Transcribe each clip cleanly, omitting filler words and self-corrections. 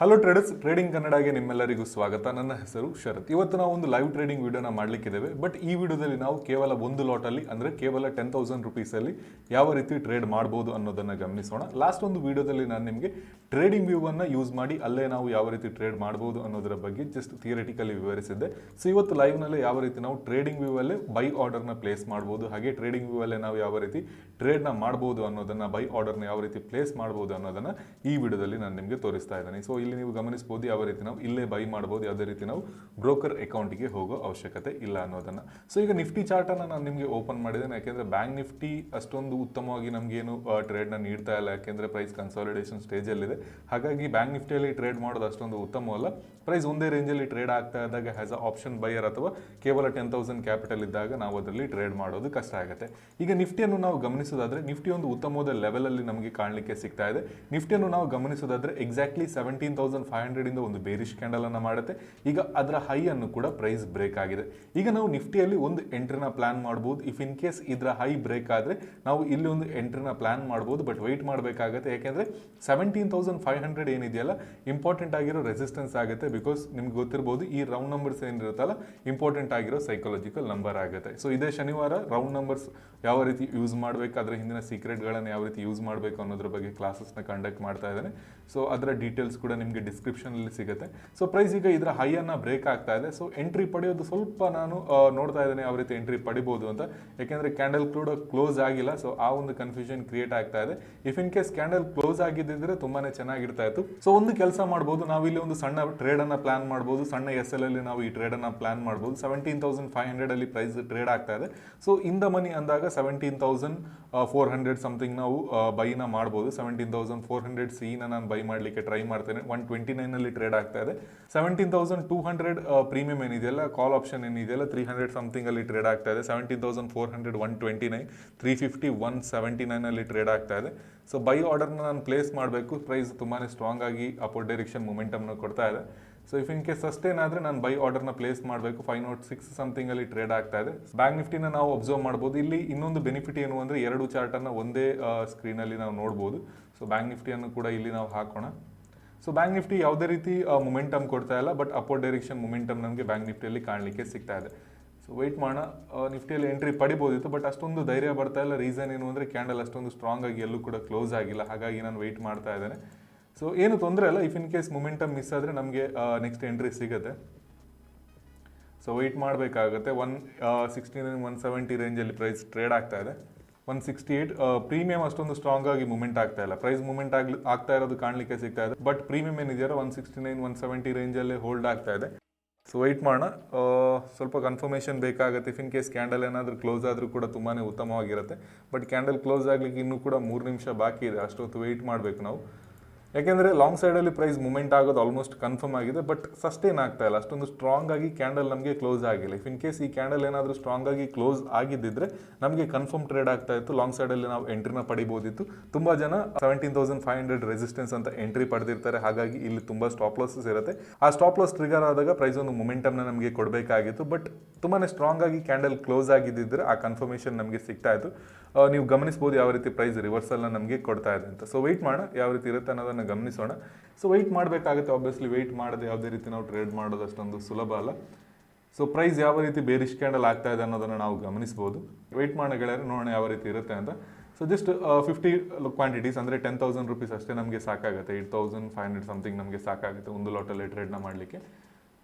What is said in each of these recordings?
Hello traders, trading ಕನ್ನಡಗೆ ನಿಮ್ಮೆಲ್ಲರಿಗೂ ಸ್ವಾಗತ. ನನ್ನ ಹೆಸರು ಶರತ್. ಇವತ್ತು ನಾವು ಒಂದು ಲೈವ್ ಟ್ರೇಡಿಂಗ್ ವಿಡಿಯೋನ ಮಾಡಲಿಕ್ಕಿದ್ದೇವೆ. ಬಟ್ ಈ ವಿಡಿಯೋದಲ್ಲಿ ನಾವು ಕೇವಲ ಒಂದು ಲಾಟಲ್ಲಿ ಅಂದರೆ ಕೇವಲ 10,000 ರುಪೀಸಲ್ಲಿ ಯಾವ ರೀತಿ ಟ್ರೇಡ್ ಮಾಡ್ಬೋದು ಅನ್ನೋದನ್ನು ಗಮನಿಸೋಣ. ಲಾಸ್ಟ್ ಒಂದು ವಿಡಿಯೋದಲ್ಲಿ ನಾನು ನಿಮಗೆ ಟ್ರೇಡಿಂಗ್ ವ್ಯೂವನ್ನು ಯೂಸ್ ಮಾಡಿ ಅಲ್ಲೇ ನಾವು ಯಾವ ರೀತಿ ಟ್ರೇಡ್ ಮಾಡ್ಬೋದು ಅನ್ನೋದರ ಬಗ್ಗೆ ಜಸ್ಟ್ ಥಿಯರಿಟಿಕಲಿ ವಿವರಿಸಿದ್ದೆ. ಸೊ ಇವತ್ತು ಲೈವ್ನಲ್ಲಿ ಯಾವ ರೀತಿ ನಾವು ಟ್ರೇಡಿಂಗ್ ವ್ಯೂವಲ್ಲೇ ಬೈ ಆರ್ಡರ್ನ ಪ್ಲೇಸ್ ಮಾಡ್ಬೋದು, ಹಾಗೆ ಟ್ರೇಡಿಂಗ್ ವ್ಯೂವಲ್ಲೇ ನಾವು ಯಾವ ರೀತಿ ಟ್ರೇಡ್ನ ಮಾಡ್ಬೋದು ಅನ್ನೋದನ್ನು, ಬೈ ಆರ್ಡರ್ನ ಯಾವ ರೀತಿ ಪ್ಲೇಸ್ ಮಾಡ್ಬೋದು ಅನ್ನೋದನ್ನು ಈ ವಿಡಿಯೋದಲ್ಲಿ ನಾನು ನಿಮಗೆ ತೋರಿಸ್ತಾ ಇದ್ದೇನೆ. ಸೊ ಇಲ್ಲಿ ನೀವು ಗಮನಿಸಬಹುದು ಯಾವ ರೀತಿ ನಾವು ಇಲ್ಲೇ ಬೈ ಮಾಡಬಹುದು, ಯಾವುದೇ ರೀತಿ ನಾವು ಬ್ರೋಕರ್ ಅಕೌಂಟ್ಗೆ ಹೋಗೋ ಅವಶ್ಯಕತೆ ಇಲ್ಲ ಅನ್ನೋದನ್ನ. ಸೊ ಈಗ ನಿಫ್ಟಿ ಚಾರ್ಟ್ ಅನ್ನ ನಾನು ನಿಮಗೆ ಓಪನ್ ಮಾಡಿದ್ದೇನೆ, ಯಾಕೆಂದ್ರೆ ಬ್ಯಾಂಕ್ ನಿಫ್ಟಿ ಅಷ್ಟೊಂದು ಉತ್ತಮವಾಗಿ ನಮಗೇನು ಟ್ರೇಡ್ನ ನೀಡ್ತಾ ಇಲ್ಲ, ಯಾಕೆಂದ್ರೆ ಪ್ರೈಸ್ ಕನ್ಸಾಲಿಡೇಷನ್ ಸ್ಟೇಜಲ್ಲಿದೆ. ಹಾಗಾಗಿ ಬ್ಯಾಂಕ್ ನಿಫ್ಟಿಯಲ್ಲಿ ಟ್ರೇಡ್ ಮಾಡೋದು ಅಷ್ಟೊಂದು ಉತ್ತಮವಲ್ಲ. ಪ್ರೈಸ್ ಒಂದೇ ರೇಂಜಲ್ಲಿ ಟ್ರೇಡ್ ಆಗ್ತಾ ಇದ್ದಾಗ ಆಸ್ ಅ ಆಪ್ಷನ್ ಬೈಯರ್ ಅಥವಾ ಕೇವಲ 10,000 ಕ್ಯಾಪಿಟಲ್ ಇದ್ದಾಗ ನಾವು ಅದರಲ್ಲಿ ಟ್ರೇಡ್ ಮಾಡೋದು ಕಷ್ಟ ಆಗುತ್ತೆ. ಈಗ ನಿಫ್ಟಿಯನ್ನು ನಾವು ಗಮನಿಸೋದಾದ್ರೆ ನಿಫ್ಟಿ ಒಂದು ಉತ್ತಮವಾದ ಲೆವೆಲಲ್ಲಿ ನಮಗೆ ಕಾಣಲಿಕ್ಕೆ ಸಿಗ್ತಾ ಇದೆ. ನಿಫ್ಟಿಯನ್ನು ನಾವು ಗಮನಿಸೋದಾದ್ರೆ ಎಕ್ಸಾಕ್ಟ್ಲಿ 17,500 ಇಂದ ಒಂದು ಬೇರಿಶ್ ಕ್ಯಾಂಡಲ್ ಅನ್ನು ಮಾಡುತ್ತೆ. ಈಗ ಅದರ ಹೈ ಅನ್ನು ಕೂಡ ಪ್ರೈಸ್ ಬ್ರೇಕ್ ಆಗಿದೆ. ಈಗ ನಾವು ನಿಫ್ಟಿಯಲ್ಲಿ ಒಂದು ಎಂಟ್ರಿನ ಪ್ಲಾನ್ ಮಾಡಬಹುದು. ಇಫ್ ಇನ್ ಕೇಸ್ ಇದರ ಹೈ ಬ್ರೇಕ್ ಆದ್ರೆ ನಾವು ಇಲ್ಲಿ ಒಂದು ಎಂಟ್ರಿನ ಪ್ಲಾನ್ ಮಾಡಬಹುದು, ಬಟ್ ವೆಯ್ಟ್ ಮಾಡಬೇಕಾಗುತ್ತೆ. ಯಾಕೆಂದ್ರೆ 17,500 ಏನಿದೆಯಲ್ಲ ಇಂಪಾರ್ಟೆಂಟ್ ಆಗಿರೋ ರೆಸಿಸ್ಟೆನ್ಸ್ ಆಗುತ್ತೆ. ಬಿಕಾಸ್ ನಿಮ್ಗೆ ಗೊತ್ತಿರಬಹುದು ಈ ರೌಂಡ್ ನಂಬರ್ಸ್ ಏನಿರುತ್ತಲ್ಲ ಇಂಪಾರ್ಟೆಂಟ್ ಆಗಿರೋ ಸೈಕಾಲಜಿಕಲ್ ನಂಬರ್ ಆಗುತ್ತೆ. ಸೊ ಇದೇ ಶನಿವಾರ ರೌಂಡ್ ನಂಬರ್ಸ್ ಯಾವ ರೀತಿ ಯೂಸ್ ಮಾಡಬೇಕು, ಅದರ ಹಿಂದಿನ ಸೀಕ್ರೆಟ್ಗಳನ್ನು ಯಾವ ರೀತಿ ಯೂಸ್ ಮಾಡಬೇಕು ಅನ್ನೋದ್ರ ಬಗ್ಗೆ ಕ್ಲಾಸಸ್ನ ಕಂಡಕ್ಟ್ ಮಾಡ್ತಾ ಇದ್ದೇನೆ. ಸೊ ಅದರ ಡೀಟೇಲ್ಸ್ ಕೂಡ ನಿಮಗೆ ಡಿಸ್ಕ್ರಿಪ್ಷನ್ ಅಲ್ಲಿ ಸಿಗುತ್ತೆ. ಸೊ ಪ್ರೈಸ್ ಈಗ ಇದರ ಹೈ ಅನ್ನ ಬ್ರೇಕ್ ಆಗ್ತಾ ಇದೆ. ಸೊ ಎಂಟ್ರಿ ಪಡೆಯೋದು ಸ್ವಲ್ಪ ನಾನು ನೋಡ್ತಾ ಇದ್ದೇನೆ ಯಾವ ರೀತಿ ಎಂಟ್ರಿ ಪಡಿಬಹುದು ಅಂತ, ಯಾಕೆಂದ್ರೆ ಕ್ಯಾಂಡಲ್ ಕೂಡ ಕ್ಲೋಸ್ ಆಗಿಲ್ಲ. ಸೊ ಆ ಒಂದು ಕನ್ಫ್ಯೂಷನ್ ಕ್ರಿಯೇಟ್ ಆಗ್ತಾ ಇದೆ. If in case candle close ಆಗಿದ್ದಿದ್ರೆ ತುಂಬಾನೇ ಚೆನ್ನಾಗಿರ್ತಾ ಇತ್ತು. ಸೊ ಒಂದು ಕೆಲಸ ಮಾಡಬಹುದು, ನಾವು ಇಲ್ಲಿ ಒಂದು ಸಣ್ಣ ಟ್ರೇಡ್ ಅನ್ನ ಪ್ಲಾನ್ ಮಾಡಬಹುದು. ಸಣ್ಣ SL ಅಲ್ಲಿ ನಾವು ಈ ಟ್ರೇಡ್ ಅನ್ನ ಪ್ಲಾನ್ ಮಾಡಬಹುದು. 17,500 ಅಲ್ಲಿ ಪ್ರೈಸ್ ಟ್ರೇಡ್ ಆಗ್ತಾ ಇದೆ. ಸೊ ಇನ್ ದ ಮನಿ ಅಂದಾಗ 17,400 ಸಮಥಿಂಗ್ ನಾವು ಬೈನ ಮಾಡಬಹುದು. 17,400 ನ ನಾನು ಬೈ ಮಾಡಲಿಕ್ಕೆ ಟ್ರೈ ಮಾಡ್ತೇನೆ. 129 ಅಲ್ಲಿ ಟ್ರೇಡ್ ಆಗ್ತಾ ಇದೆ. 17,200 ಪ್ರೀಮಿಯಂ ಏನಿದೆಯಲ್ಲ, ಕಾಲ್ ಆಪ್ಷನ್ ಏನಿದೆಯಲ್ಲ 300 ಸಮಥಿಂಗ್ ಅಲ್ಲಿ ಟ್ರೇಡ್ ಆಗ್ತಾ ಇದೆ. 17,400 129, 350 179 ಅಲ್ಲಿ ಟ್ರೇಡ್ ಆಗ್ತಾ ಇದೆ. ಸೊ ಬೈ ಆರ್ಡರ್ನ ನಾನು ಪ್ಲೇಸ್ ಮಾಡಬೇಕು. ಪ್ರೈಸ್ ತುಂಬಾನೇ ಸ್ಟ್ರಾಂಗ್ ಆಗಿ ಅಪೋರ್ಡ್ ಡೈರೆಕ್ಷನ್ ಮೊಮೆಂಟಮ್ನ ಕೊಡ್ತಾ ಇದೆ. So if in case sustain ಆದರೆ ನಾನು ಬೈ ಆರ್ಡರ್ನ ಪ್ಲೇಸ್ ಮಾಡಬೇಕು. 506 ಸಮಥಿಂಗ್ ಅಲ್ಲಿ ಟ್ರೇಡ್ ಆಗ್ತಾ ಇದೆ. ಬ್ಯಾಂಕ್ ನಿಫ್ಟಿನ ನಾವು ಅಬ್ಸರ್ವ್ ಮಾಡಬಹುದು. ಇಲ್ಲಿ ಇನ್ನೊಂದು ಬೆನಿಫಿಟ್ ಏನು ಅಂದರೆ ಎರಡು ಚಾರ್ಟನ್ನು ಒಂದೇ ಸ್ಕ್ರೀನಲ್ಲಿ ನಾವು ನೋಡ್ಬೋದು. ಸೊ ಬ್ಯಾಂಕ್ ನಿಫ್ಟಿಯನ್ನು ಕೂಡ ಇಲ್ಲಿ ನಾವು ಹಾಕೋಣ. ಸೊ ಬ್ಯಾಂಕ್ ನಿಫ್ಟಿ ಯಾವುದೇ ರೀತಿ ಮೊಮೆಂಟಮ್ ಕೊಡ್ತಾ ಇಲ್ಲ, ಬಟ್ ಅಪೋರ್ಡ್ ಡೈರೆಕ್ಷನ್ ಮೊಮೆಂಟಮ್ ನಮಗೆ ಬ್ಯಾಂಕ್ ನಿಫ್ಟಿಯಲ್ಲಿ ಕಾಣಲಿಕ್ಕೆ ಸಿಗ್ತಾ ಇದೆ. ಸೊ ವೆಯ್ಟ್ ಮಾಡೋಣ. ನಿಫ್ಟಿಯಲ್ಲಿ ಎಂಟ್ರಿ ಪಡಿಬೋದಿತ್ತು, ಬಟ್ ಅಷ್ಟೊಂದು ಧೈರ್ಯ ಬರ್ತಾ ಇಲ್ಲ. ರೀಸನ್ ಏನು ಅಂದರೆ ಕ್ಯಾಂಡಲ್ ಅಷ್ಟೊಂದು ಸ್ಟ್ರಾಂಗ್ ಆಗಿ ಎಲ್ಲೂ ಕೂಡ ಕ್ಲೋಸ್ ಆಗಿಲ್ಲ. ಹಾಗಾಗಿ ನಾನು ವೆಯ್ಟ್ ಮಾಡ್ತಾ ಇದ್ದೇನೆ. ಸೊ ಏನು ತೊಂದರೆ ಇಲ್ಲ. If in case momentum miss ಆದರೆ ನಮಗೆ ನೆಕ್ಸ್ಟ್ ಎಂಟ್ರಿ ಸಿಗುತ್ತೆ. ಸೊ ವೆಯ್ಟ್ ಮಾಡಬೇಕಾಗುತ್ತೆ. 169 170 ರೇಂಜಲ್ಲಿ ಪ್ರೈಸ್ ಟ್ರೇಡ್ ಆಗ್ತಾ ಇದೆ. 168 ಪ್ರೀಮಿಯಂ ಅಷ್ಟೊಂದು ಸ್ಟ್ರಾಂಗ್ ಆಗಿ ಮೂವ್ಮೆಂಟ್ ಆಗ್ತಾ ಇಲ್ಲ. ಪ್ರೈಸ್ ಮೂವ್ಮೆಂಟ್ ಆಗ್ತಾ ಇರೋದು ಕಾಣಲಿಕ್ಕೆ ಸಿಗ್ತಾ ಇದೆ, ಬಟ್ ಪ್ರೀಮಿಯಂ ಏನಿದೆಯಲ್ಲ 169 170 ರೇಂಜಲ್ಲೇ ಹೋಲ್ಡ್ ಆಗ್ತಾ ಇದೆ. ಸೊ ವೆಯ್ಟ್ ಮಾಡೋಣ. ಸ್ವಲ್ಪ ಕನ್ಫರ್ಮೇಷನ್ ಬೇಕಾಗುತ್ತೆ. ಇಫ್ ಇನ್ ಕೇಸ್ ಕ್ಯಾಂಡಲ್ ಏನಾದರೂ ಕ್ಲೋಸ್ ಆದರೂ ಕೂಡ ತುಂಬಾ ಉತ್ತಮವಾಗಿರುತ್ತೆ. ಬಟ್ ಕ್ಯಾಂಡಲ್ ಕ್ಲೋಸ್ ಆಗಲಿಕ್ಕೆ ಇನ್ನೂ ಕೂಡ 3 ನಿಮಿಷ ಬಾಕಿ ಇದೆ. ಅಷ್ಟೊತ್ತು ವೆಯ್ಟ್ ಮಾಡಬೇಕು ನಾವು. ಯಾಕೆಂದರೆ ಲಾಂಗ್ ಸೈಡಲ್ಲಿ ಪ್ರೈಸ್ ಮೂವ್ಮೆಂಟ್ ಆಗೋದು ಆಲ್ಮೋಸ್ಟ್ ಕನ್ಫರ್ಮ್ ಆಗಿದೆ, ಬಟ್ ಸಸ್ಟೇನ್ ಆಗ್ತಾ ಇಲ್ಲ. ಅಷ್ಟೊಂದು ಸ್ಟ್ರಾಂಗ್ ಆಗಿ ಕ್ಯಾಂಡಲ್ ನಮಗೆ ಕ್ಲೋಸ್ ಆಗಿಲ್ಲ. ಇಫ್ ಇನ್ ಕೇಸ್ ಈ ಕ್ಯಾಂಡಲ್ ಏನಾದರೂ ಸ್ಟ್ರಾಂಗ್ ಆಗಿ ಕ್ಲೋಸ್ ಆಗಿದ್ದಿದ್ರೆ ನಮಗೆ ಕನ್ಫರ್ಮ್ ಟ್ರೇಡ್ ಆಗ್ತಾ ಇತ್ತು. ಲಾಂಗ್ ಸೈಡಲ್ಲಿ ನಾವು ಎಂಟ್ರಿನ ಪಡಿಬೋದಿತ್ತು. ತುಂಬ ಜನ 17,500 ರೆಸಿಸ್ಟೆನ್ಸ್ ಅಂತ ಎಂಟ್ರಿ ಪಡೆದಿರ್ತಾರೆ. ಹಾಗಾಗಿ ಇಲ್ಲಿ ತುಂಬ ಸ್ಟಾಪ್ ಲಾಸಸ್ ಇರುತ್ತೆ. ಆ ಸ್ಟಾಪ್ ಲಾಸ್ ಟ್ರಿಗರ್ ಆದಾಗ ಪ್ರೈಸ್ ಒಂದು ಮೊಮೆಂಟಮ್ನ ನಮಗೆ ಕೊಡಬೇಕಾಗಿತ್ತು. ಬಟ್ ತುಂಬಾ ಸ್ಟ್ರಾಂಗ್ ಆಗಿ ಕ್ಯಾಂಡಲ್ ಕ್ಲೋಸ್ ಆಗಿದ್ದಿದ್ರೆ ಆ ಕನ್ಫರ್ಮೇಷನ್ ನಮಗೆ ಸಿಗ್ತಾ ಇತ್ತು. ನೀವು ಗಮನಿಸಬಹುದು ಯಾವ ರೀತಿ ಪ್ರೈಸ್ ರಿವರ್ಸಲ್ನ ನಮಗೆ ಕೊಡ್ತಾ ಇದೆ ಅಂತ. ಸೊ ವೆಯ್ಟ್ ಮಾಡೋಣ ಯಾವ ರೀತಿ ಇರುತ್ತೆ ಅನ್ನೋದನ್ನು ಗಮನಿಸೋಣ. ಸೊ ವೆಯ್ಟ್ ಮಾಡಬೇಕಾಗುತ್ತೆ. ಆಬ್ವಿಯಸ್ಲಿ ವೆಯ್ಟ್ ಮಾಡದೆ ಯಾವುದೇ ರೀತಿ ನಾವು ಟ್ರೇಡ್ ಮಾಡೋದು ಅಷ್ಟೊಂದು ಸುಲಭ ಅಲ್ಲ. ಸೊ ಪ್ರೈಸ್ ಯಾವ ರೀತಿ ಬೇರಿಶ್ ಕ್ಯಾಂಡಲ್ ಆಗ್ತಾ ಇದೆ ಅನ್ನೋದನ್ನು ನಾವು ಗಮನಿಸಬಹುದು. ವೆಯ್ಟ್ ಮಾಡೋ ಗೆಳೆಯರು ನೋಡೋಣ ಯಾವ ರೀತಿ ಇರುತ್ತೆ ಅಂತ. ಸೊ ಜಸ್ಟ್ 50 ಕ್ವಾಂಟಿಟೀಸ್ ಅಂದರೆ 10,000 ರುಪೀಸ್ ಅಷ್ಟೇ ನಮಗೆ ಸಾಕಾಗುತ್ತೆ. 8,500 ಸಮಥಿಂಗ್ ನಮಗೆ ಸಾಕಾಗುತ್ತೆ ಒಂದು ಲಾಟಲ್ಲಿ ಟ್ರೇಡ್ನ ಮಾಡಲಿಕ್ಕೆ.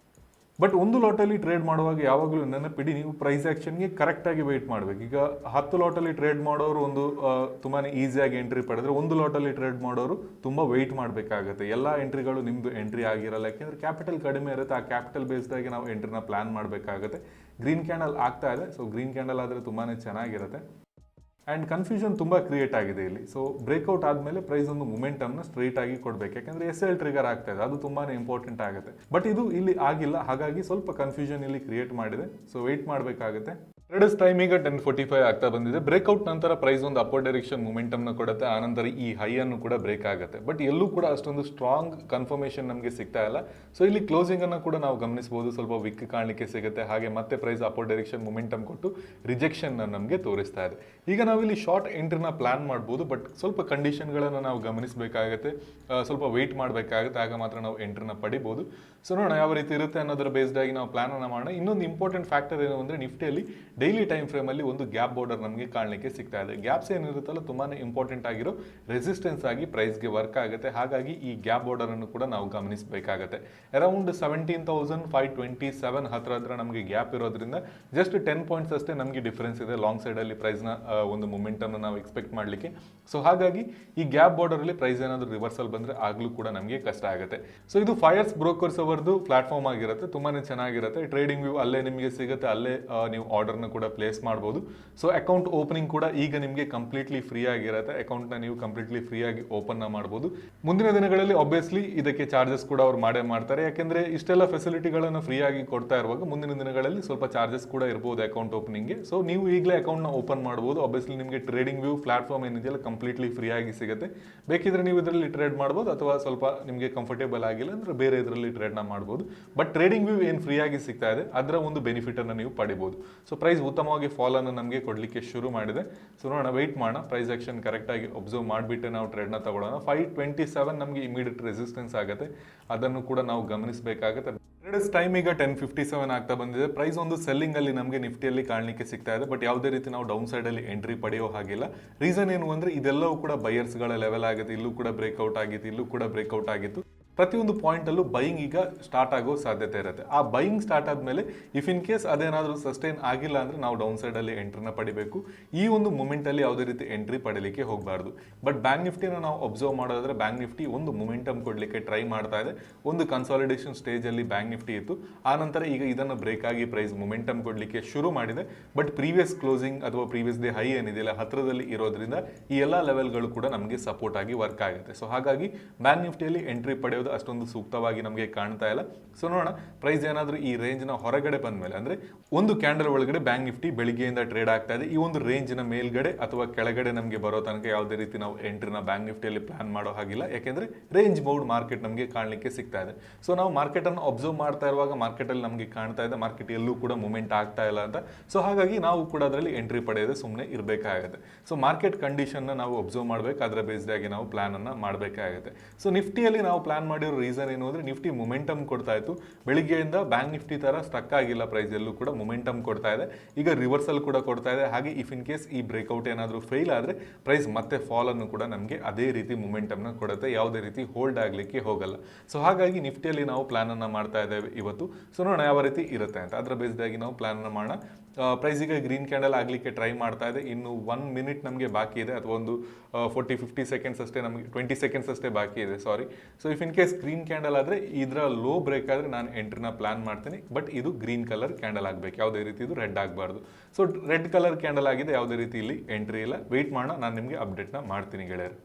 ಬಟ್ ಒಂದು ಲಾಟಲ್ಲಿ ಟ್ರೇಡ್ ಮಾಡುವಾಗ ಯಾವಾಗಲೂ ನೆನಪಿಡಿ, ನೀವು ಪ್ರೈಸ್ ಆ್ಯಕ್ಷನ್ಗೆ ಕರೆಕ್ಟಾಗಿ ವೆಯ್ಟ್ ಮಾಡಬೇಕು. ಈಗ 10 ಲಾಟಲ್ಲಿ ಟ್ರೇಡ್ ಮಾಡೋರು ಒಂದು ತುಂಬಾ ಈಸಿಯಾಗಿ ಎಂಟ್ರಿ ಪಡೆದ್ರೆ, ಒಂದು ಲಾಟಲ್ಲಿ ಟ್ರೇಡ್ ಮಾಡೋರು ತುಂಬ ವೆಯ್ಟ್ ಮಾಡಬೇಕಾಗುತ್ತೆ. ಎಲ್ಲ ಎಂಟ್ರಿಗಳು ನಿಮ್ಮದು ಎಂಟ್ರಿ ಆಗಿರಲ್ಲ, ಯಾಕೆಂದರೆ ಕ್ಯಾಪಿಟಲ್ ಕಡಿಮೆ ಇರುತ್ತೆ. ಆ ಕ್ಯಾಪಿಟಲ್ ಬೇಸ್ದಾಗಿ ನಾವು ಎಂಟ್ರಿನ ಪ್ಲಾನ್ ಮಾಡಬೇಕಾಗುತ್ತೆ. ಗ್ರೀನ್ ಕ್ಯಾಂಡಲ್ ಆಗ್ತಾ ಇದೆ. ಸೊ ಗ್ರೀನ್ ಕ್ಯಾಂಡಲ್ ಆದರೆ ತುಂಬಾ ಚೆನ್ನಾಗಿರುತ್ತೆ. ಆ್ಯಂಡ್ ಕನ್ಫ್ಯೂಷನ್ ತುಂಬ ಕ್ರಿಯೇಟ್ ಆಗಿದೆ ಇಲ್ಲಿ. ಸೊ ಬ್ರೇಕ್ಔಟ್ ಆದಮೇಲೆ ಪ್ರೈಸ್ ಒಂದು ಮೊಮೆಂಟಮ್ನ ಸ್ಟ್ರೈಟ್ ಆಗಿ ಕೊಡಬೇಕು, ಯಾಕಂದರೆ SL ಟ್ರಿಗರ್ ಆಗ್ತಾ ಇದೆ. ಅದು ತುಂಬಾ ಇಂಪಾರ್ಟೆಂಟ್ ಆಗುತ್ತೆ. ಬಟ್ ಇದು ಇಲ್ಲಿ ಆಗಿಲ್ಲ, ಹಾಗಾಗಿ ಸ್ವಲ್ಪ ಕನ್ಫ್ಯೂಷನ್ ಇಲ್ಲಿ ಕ್ರಿಯೇಟ್ ಮಾಡಿದೆ. ಸೊ ವೆಯ್ಟ್ ಮಾಡಬೇಕಾಗುತ್ತೆ. ಟ್ರೇಡರ್ಸ್ ಟೈಮ್ ಈಗ 10:45 ಆಗ್ತಾ ಬಂದಿದೆ. ಬ್ರೇಕ್ಔಟ್ ನಂತರ ಪ್ರೈಸ್ ಒಂದು ಅಪ್ಪರ್ ಡೈರೆಕ್ಷನ್ ಮೂಮೆಂಟಮ್ನ ಕೊಡುತ್ತೆ, ಆನಂತರ ಈ ಹೈ ಅನ್ನು ಕೂಡ ಬ್ರೇಕ್ ಆಗುತ್ತೆ. ಬಟ್ ಎಲ್ಲೂ ಕೂಡ ಅಷ್ಟೊಂದು ಸ್ಟ್ರಾಂಗ್ ಕನ್ಫರ್ಮೇಷನ್ ನಮಗೆ ಸಿಗ್ತಾ ಇಲ್ಲ. ಸೊ ಇಲ್ಲಿ ಕ್ಲೋಸಿಂಗ್ ಅನ್ನು ಕೂಡ ನಾವು ಗಮನಿಸಬಹುದು, ಸ್ವಲ್ಪ ವಿಕ್ ಕಾಣಲಿಕ್ಕೆ ಸಿಗುತ್ತೆ. ಹಾಗೆ ಮತ್ತೆ ಪ್ರೈಸ್ ಅಪ್ಪರ್ ಡೈರೆಕ್ಷನ್ ಮೂಮೆಂಟಮ್ ಕೊಟ್ಟು ರಿಜೆಕ್ಷನ್ ನಮಗೆ ತೋರಿಸ್ತಾ ಇದೆ. ಈಗ ನಾವು ಇಲ್ಲಿ ಶಾರ್ಟ್ ಎಂಟ್ರಿನ ಪ್ಲಾನ್ ಮಾಡ್ಬೋದು, ಬಟ್ ಸ್ವಲ್ಪ ಕಂಡೀಷನ್ಗಳನ್ನು ನಾವು ಗಮನಿಸಬೇಕಾಗುತ್ತೆ, ಸ್ವಲ್ಪ ವೆಯ್ಟ್ ಮಾಡಬೇಕಾಗುತ್ತೆ, ಆಗ ಮಾತ್ರ ನಾವು ಎಂಟ್ರಿನ ಪಡಿಬೋದು. ಸೊ ನೋಡೋಣ ಯಾವ ರೀತಿ ಇರುತ್ತೆ ಅನ್ನೋದರ ಬೇಸ್ಡ್ ಆಗಿ ನಾವು ಪ್ಲಾನ್ ಅನ್ನು ಮಾಡೋಣ. ಇನ್ನೊಂದು ಇಂಪಾರ್ಟೆಂಟ್ ಫ್ಯಾಕ್ಟರ್ ಏನು ಅಂದರೆ ನಿಫ್ಟಿಯಲ್ಲಿ ಡೈಲಿ ಟೈಮ್ ಫ್ರೇಮ್ ಅಲ್ಲಿ ಒಂದು ಗ್ಯಾಪ್ ಬಾರ್ಡರ್ ನಮಗೆ ಕಾಣಲಿಕ್ಕೆ ಸಿಗ್ತಾ ಇದೆ. ಗ್ಯಾಪ್ಸ್ ಏನಿರುತ್ತಲ್ಲ ತುಂಬಾನೇ ಇಂಪಾರ್ಟೆಂಟ್ ಆಗಿರೋ ರೆಸಿಸ್ಟೆನ್ಸ್ ಆಗಿ ಪ್ರೈಸ್ಗೆ ವರ್ಕ್ ಆಗುತ್ತೆ. ಹಾಗಾಗಿ ಈ ಗ್ಯಾಪ್ ಬಾರ್ಡರ್ ಅನ್ನು ಕೂಡ ನಾವು ಗಮನಿಸಬೇಕಾಗುತ್ತೆ. ಅರೌಂಡ್ 17,527 ಹತ್ರ ನಮಗೆ ಗ್ಯಾಪ್ ಇರೋದ್ರಿಂದ ಜಸ್ಟ್ 10 ಪಾಯಿಂಟ್ಸ್ ಅಷ್ಟೇ ನಮಗೆ ಡಿಫರೆನ್ಸ್ ಇದೆ ಲಾಂಗ್ ಸೈಡ್ ಅಲ್ಲಿ ಪ್ರೈಸ್ನ ಒಂದು ಮೊಮೆಂಟಮ್ ನಾವು ಎಕ್ಸ್ಪೆಕ್ಟ್ ಮಾಡಲಿಕ್ಕೆ. ಸೊ ಹಾಗಾಗಿ ಈ ಗ್ಯಾಪ್ ಬಾರ್ಡರ್ ಅಲ್ಲಿ ಪ್ರೈಸ್ ಏನಾದರೂ ರಿವರ್ಸಲ್ ಬಂದ್ರೆ ಆಗ್ಲೂ ಕೂಡ ನಮಗೆ ಕಷ್ಟ ಆಗುತ್ತೆ. ಸೊ ಇದು ಫೈರ್ಸ್ ಬ್ರೋಕರ್ಸ್ ಅವರದು ಪ್ಲಾಟ್ಫಾರ್ಮ್ ಆಗಿರುತ್ತೆ, ತುಂಬಾನೇ ಚೆನ್ನಾಗಿರುತ್ತೆ. ಟ್ರೇಡಿಂಗ್ ವ್ಯೂ ಅಲ್ಲೇ ನಿಮಗೆ ಸಿಗುತ್ತೆ, ಅಲ್ಲೇ ನೀವು ಆರ್ಡರ್ನ ಕೂಡ ಪ್ಲೇಸ್ ಮಾಡಬಹುದು. ಸೊ ಅಕೌಂಟ್ ಓಪನಿಂಗ್ ಕೂಡ ಈಗ ನಿಮಗೆ ಕಂಪ್ಲೀಟ್ಲಿ ಫ್ರೀ ಆಗಿರುತ್ತೆ. ಅಕೌಂಟ್ನ ನೀವು ಕಂಪ್ಲೀಟ್ಲಿ ಫ್ರೀ ಆಗಿ ಓಪನ್ ಮಾಡಬಹುದು. ಮುಂದಿನ ದಿನಗಳಲ್ಲಿ ಆಬ್ವಿಯಸ್ಲಿ ಇದಕ್ಕೆ ಚಾರ್ಜಸ್ ಕೂಡ ಅವ್ರು ಮಾಡೇ ಮಾಡ್ತಾರೆ, ಯಾಕೆಂದ್ರೆ ಇಷ್ಟೆಲ್ಲ ಫೆಸಿಲಿಟಿಗಳನ್ನು ಫ್ರೀ ಆಗಿ ಕೊಡ್ತಾ ಇರುವಾಗ ಮುಂದಿನ ದಿನಗಳಲ್ಲಿ ಸ್ವಲ್ಪ ಚಾರ್ಜಸ್ ಕೂಡ ಇರಬಹುದು ಅಕೌಂಟ್ ಓಪನಿಂಗ್ಗೆ. ಸೊ ನೀವು ಈಗಲೇ ಅಕೌಂಟ್ನ ಓಪನ್ ಮಾಡಬಹುದು. ಆಬ್ವಿಯಸ್ಲಿ ನಿಮಗೆ ಟ್ರೇಡಿಂಗ್ ವ್ಯೂ ಪ್ಲಾಟ್ಫಾರ್ಮ್ ಏನಿದೆಯಲ್ಲ ಕಂಪ್ಲೀಟ್ಲಿ ಫ್ರೀ ಆಗಿ ಸಿಗುತ್ತೆ. ಬೇಕಿದ್ರೆ ನೀವು ಇದರಲ್ಲಿ ಟ್ರೇಡ್ ಮಾಡಬಹುದು, ಅಥವಾ ಸ್ವಲ್ಪ ನಿಮಗೆ ಕಂಫರ್ಟೇಬಲ್ ಆಗಿಲ್ಲ ಅಂದ್ರೆ ಬೇರೆ ಇದರಲ್ಲಿ ಟ್ರೇಡ್ನ ಮಾಡಬಹುದು. ಬಟ್ ಟ್ರೇಡಿಂಗ್ ವ್ಯೂ ಏನು ಫ್ರೀ ಆಗಿ ಸಿಗ್ತಾ ಇದೆ ಅದರ ಒಂದು ಬೆನಿಫಿಟ್ ಅನ್ನು ನೀವು ಪಡಿಬಹುದು. ಸೊ ಪ್ರೈಸ್ ಉತ್ತಮವಾಗಿ ಫಾಲ್ ಅನ್ನು ನಮಗೆ ಕೊಡಲಿಕ್ಕೆ ಶುರು ಮಾಡಿದೆ. ಸೊ ನೋಡೋಣ, ವೆಯ್ಟ್ ಮಾಡೋಣ, ಪ್ರೈಸ್ ಆಕ್ಷನ್ ಕರೆಕ್ಟ್ ಆಗಿ ಒಬ್ಸರ್ವ್ ಮಾಡಿಬಿಟ್ಟು ನಾವು ಟ್ರೇಡ್ನ ತಗೊಳ್ಳೋಣ. 527 ನಮಗೆ ಇಮಿಡಿಯೇಟ್ ರೆಸಿಸ್ಟೆನ್ಸ್ ಆಗುತ್ತೆ, ಅದನ್ನು ಕೂಡ ನಾವು ಗಮನಿಸಬೇಕಾಗುತ್ತೆ. ಟ್ರೇಡರ್ಸ್ ಟೈಮ್ ಈಗ 10:57 ಆಗ್ತಾ ಬಂದಿದೆ. ಪ್ರೈಸ್ ಒಂದು ಸೆಲ್ಲಿಂಗ್ ಅಲ್ಲಿ ನಮಗೆ ನಿಫ್ಟಿಯಲ್ಲಿ ಕಾಣಲಿಕ್ಕೆ ಸಿಗ್ತಾ ಇದೆ, ಬಟ್ ಯಾವುದೇ ರೀತಿ ನಾವು ಡೌನ್ ಸೈಡ್ ಅಲ್ಲಿ ಎಂಟ್ರಿ ಪಡೆಯೋ ಹಾಗಿಲ್ಲ. ರೀಸನ್ ಏನು ಅಂದ್ರೆ ಇದೆಲ್ಲವೂ ಕೂಡ ಬೈಯರ್ಸ್ಗಳ ಲೆವೆಲ್ ಆಗುತ್ತೆ. ಇಲ್ಲೂ ಕೂಡ ಬ್ರೇಕ್ಔಟ್ ಆಗಿತ್ತು, ಇಲ್ಲೂ ಕೂಡ ಬ್ರೇಕ್ಔಟ್ ಆಗಿತ್ತು. ಪ್ರತಿಯೊಂದು ಪಾಯಿಂಟಲ್ಲೂ ಬೈಯಿಂಗ್ ಈಗ ಸ್ಟಾರ್ಟ್ ಆಗೋ ಸಾಧ್ಯತೆ ಇರುತ್ತೆ. ಆ ಬೈಯಿಂಗ್ ಸ್ಟಾರ್ಟ್ ಆದಮೇಲೆ ಇಫ್ ಇನ್ ಕೇಸ್ ಅದೇನಾದರೂ ಸಸ್ಟೈನ್ ಆಗಿಲ್ಲ ಅಂದರೆ ನಾವು ಡೌನ್ ಸೈಡಲ್ಲಿ ಎಂಟ್ರಿನ ಪಡಿಬೇಕು. ಈ ಒಂದು ಮೂಮೆಂಟಲ್ಲಿ ಯಾವುದೇ ರೀತಿ ಎಂಟ್ರಿ ಪಡೀಲಿಕ್ಕೆ ಹೋಗಬಾರ್ದು. ಬಟ್ ಬ್ಯಾಂಕ್ ನಿಫ್ಟಿನ ನಾವು ಅಬ್ಸರ್ವ್ ಮಾಡೋದಾದ್ರೆ ಬ್ಯಾಂಕ್ ನಿಫ್ಟಿ ಒಂದು ಮೂಮೆಂಟಮ್ ಕೊಡಲಿಕ್ಕೆ ಟ್ರೈ ಮಾಡ್ತಾ ಇದೆ. ಒಂದು ಕನ್ಸಾಲಿಡೇಷನ್ ಸ್ಟೇಜಲ್ಲಿ ಬ್ಯಾಂಕ್ ನಿಫ್ಟಿ ಇತ್ತು, ಆನಂತರ ಈಗ ಇದನ್ನು ಬ್ರೇಕ್ ಆಗಿ ಪ್ರೈಸ್ ಮೂಮೆಂಟಮ್ ಕೊಡಲಿಕ್ಕೆ ಶುರು ಮಾಡಿದೆ. ಬಟ್ ಪ್ರೀವಿಯಸ್ ಕ್ಲೋಸಿಂಗ್ ಅಥವಾ ಪ್ರೀವಿಯಸ್ ಡೇ ಹೈ ಏನಿದೆಯಲ್ಲ ಹತ್ರದಲ್ಲಿ ಇರೋದ್ರಿಂದ ಈ ಎಲ್ಲ ಲೆವೆಲ್ಗಳು ಕೂಡ ನಮಗೆ ಸಪೋರ್ಟ್ ಆಗಿ ವರ್ಕ್ ಆಗುತ್ತೆ. ಸೊ ಹಾಗಾಗಿ ಬ್ಯಾಂಕ್ ನಿಫ್ಟಿಯಲ್ಲಿ ಎಂಟ್ರಿ ಪಡೆಯೋದು ಅಷ್ಟೊಂದು ಸೂಕ್ತವಾಗಿ ನಮಗೆ ಕಾಣ್ತಾ ಇಲ್ಲ. ಸೊ ನೋಡೋಣ, ಪ್ರೈಸ್ ಏನಾದರೂ ಈ ರೇಂಜ್ನ ಹೊರಗಡೆ ಬಂದ ಮೇಲೆ ಅಂದ್ರೆ ಒಂದು ಕ್ಯಾಂಡಲ್ ಒಳಗಡೆ ಬ್ಯಾಂಕ್ ನಿಫ್ಟಿ ಬೆಳಿಗ್ಗೆಯಿಂದ ಟ್ರೇಡ್ ಆಗ್ತಾ ಇದೆ, ಈ ಒಂದು ರೇಂಜ್ನ ಮೇಲ್ಗಡೆ ಅಥವಾ ಕೆಳಗಡೆ ನಮಗೆ ಬರೋ ತನಕ ಯಾವುದೇ ರೀತಿ ನಾವು ಎಂಟ್ರಿನ ಬ್ಯಾಂಕ್ ನಿಫ್ಟಿಯಲ್ಲಿ ಪ್ಲಾನ್ ಮಾಡೋ ಹಾಗಿಲ್ಲ, ಯಾಕೆಂದ್ರೆ ರೇಂಜ್ ಬೌಂಡ್ ಮಾರ್ಕೆಟ್ ನಮಗೆ ಕಾಣಲಿಕ್ಕೆ ಸಿಗ್ತಾ ಇದೆ. ಸೊ ನಾವು ಮಾರ್ಕೆಟ್ ಅನ್ನು ಅಬ್ಸರ್ವ್ ಮಾಡ್ತಾ ಇರುವಾಗ ಮಾರ್ಕೆಟ್ ಅಲ್ಲಿ ನಮಗೆ ಕಾಣ್ತಾ ಇದೆ ಮಾರ್ಕೆಟ್ ಎಲ್ಲೂ ಕೂಡ ಮೂವ್ಮೆಂಟ್ ಆಗ್ತಾ ಇಲ್ಲ ಅಂತ. ಸೊ ಹಾಗಾಗಿ ನಾವು ಕೂಡ ಅದರಲ್ಲಿ ಎಂಟ್ರಿ ಪಡೆಯದೆ ಸುಮ್ಮನೆ ಇರಬೇಕಾಗುತ್ತೆ. ಸೊ ಮಾರ್ಕೆಟ್ ಕಂಡೀಷನ್ ನಾವು ಅಬ್ಸರ್ವ್ ಮಾಡಬೇಕು, ಅದರ ಬೇಸ್ಡ್ ಆಗಿ ನಾವು ಪ್ಲಾನ್ ಅನ್ನ ಮಾಡಬೇಕಾಗುತ್ತೆ. ಸೊ ನಿಫ್ಟಿಯಲ್ಲಿ ನಾವು ಪ್ಲಾನ್ ಮಾಡಿರೋ ರೀಸನ್ ಏನು ಅಂದ್ರೆ ನಿಫ್ಟಿ ಮೊಮೆಂಟಮ್ ಕೊಡ್ತಾ ಇತ್ತು, ಬೆಳಿಗ್ಗೆಯಿಂದ ಬ್ಯಾಂಕ್ ನಿಫ್ಟಿ ತರ ಸ್ಟಕ್ ಆಗಿಲ್ಲ, ಪ್ರೈಸ್ ಎಲ್ಲೂ ಕೂಡ ಮೊಮೆಂಟಮ್ ಕೊಡ್ತಾ ಇದೆ. ಈಗ ರಿವರ್ಸಲ್ ಕೂಡ ಕೊಡ್ತಾ ಇದೆ. ಹಾಗೆ ಇಫ್ ಇನ್ ಕೇಸ್ ಈ ಬ್ರೇಕ್ಔಟ್ ಏನಾದರೂ ಫೇಲ್ ಆದ್ರೆ ಪ್ರೈಸ್ ಮತ್ತೆ ಫಾಲ್ ಅನ್ನು ಕೂಡ ನಮಗೆ ಅದೇ ರೀತಿ ಮೊಮೆಂಟಮ್ನ ಕೊಡುತ್ತೆ, ಯಾವುದೇ ರೀತಿ ಹೋಲ್ಡ್ ಆಗಲಿಕ್ಕೆ ಹೋಗಲ್ಲ. ಸೊ ಹಾಗಾಗಿ ನಿಫ್ಟಿಯಲ್ಲಿ ನಾವು ಪ್ಲಾನ್ ಅನ್ನ ಮಾಡ್ತಾ ಇದ್ದೇವೆ ಇವತ್ತು. ಸೊ ನೋಡೋಣ ಯಾವ ರೀತಿ ಇರುತ್ತೆ ಅಂತ, ಅದರ ಬೇಸ್ಡ್ ಆಗಿ ನಾವು ಪ್ಲಾನ್ ಅನ್ನ ಮಾಡೋಣ. ಪ್ರೈಸ್ ಈಗ ಗ್ರೀನ್ ಕ್ಯಾಂಡಲ್ ಆಗಲಿಕ್ಕೆ ಟ್ರೈ ಮಾಡ್ತಾ ಇದೆ. ಇನ್ನು 1 ಮಿನಿಟ್ ನಮಗೆ ಬಾಕಿ ಇದೆ, ಅಥವಾ ಒಂದು 40-50 ಸೆಕೆಂಡ್ಸ್ ಅಷ್ಟೇ, ನಮಗೆ 20 ಸೆಕೆಂಡ್ಸ್ ಅಷ್ಟೇ ಬಾಕಿ ಇದೆ, sorry. So if in case green candle ಆದರೆ ಇದರ ಲೋ ಬ್ರೇಕ್ ಆದರೆ ನಾನು ಎಂಟ್ರಿನ ಪ್ಲಾನ್ ಮಾಡ್ತೀನಿ. ಬಟ್ ಇದು ಗ್ರೀನ್ ಕಲರ್ ಕ್ಯಾಂಡಲ್ ಆಗಬೇಕು, ಯಾವುದೇ ರೀತಿ ಇದು ರೆಡ್ ಆಗಬಾರ್ದು. ಸೊ ರೆಡ್ ಕಲರ್ ಕ್ಯಾಂಡಲ್ ಆಗಿದೆ, ಯಾವುದೇ ರೀತಿ ಇಲ್ಲಿ ಎಂಟ್ರಿ ಇಲ್ಲ. ವೆಯ್ಟ್ ಮಾಡೋಣ, ನಾನು ನಿಮಗೆ ಅಪ್ಡೇಟ್ನ ಮಾಡ್ತೀನಿ ಗೆಳೆಯರು.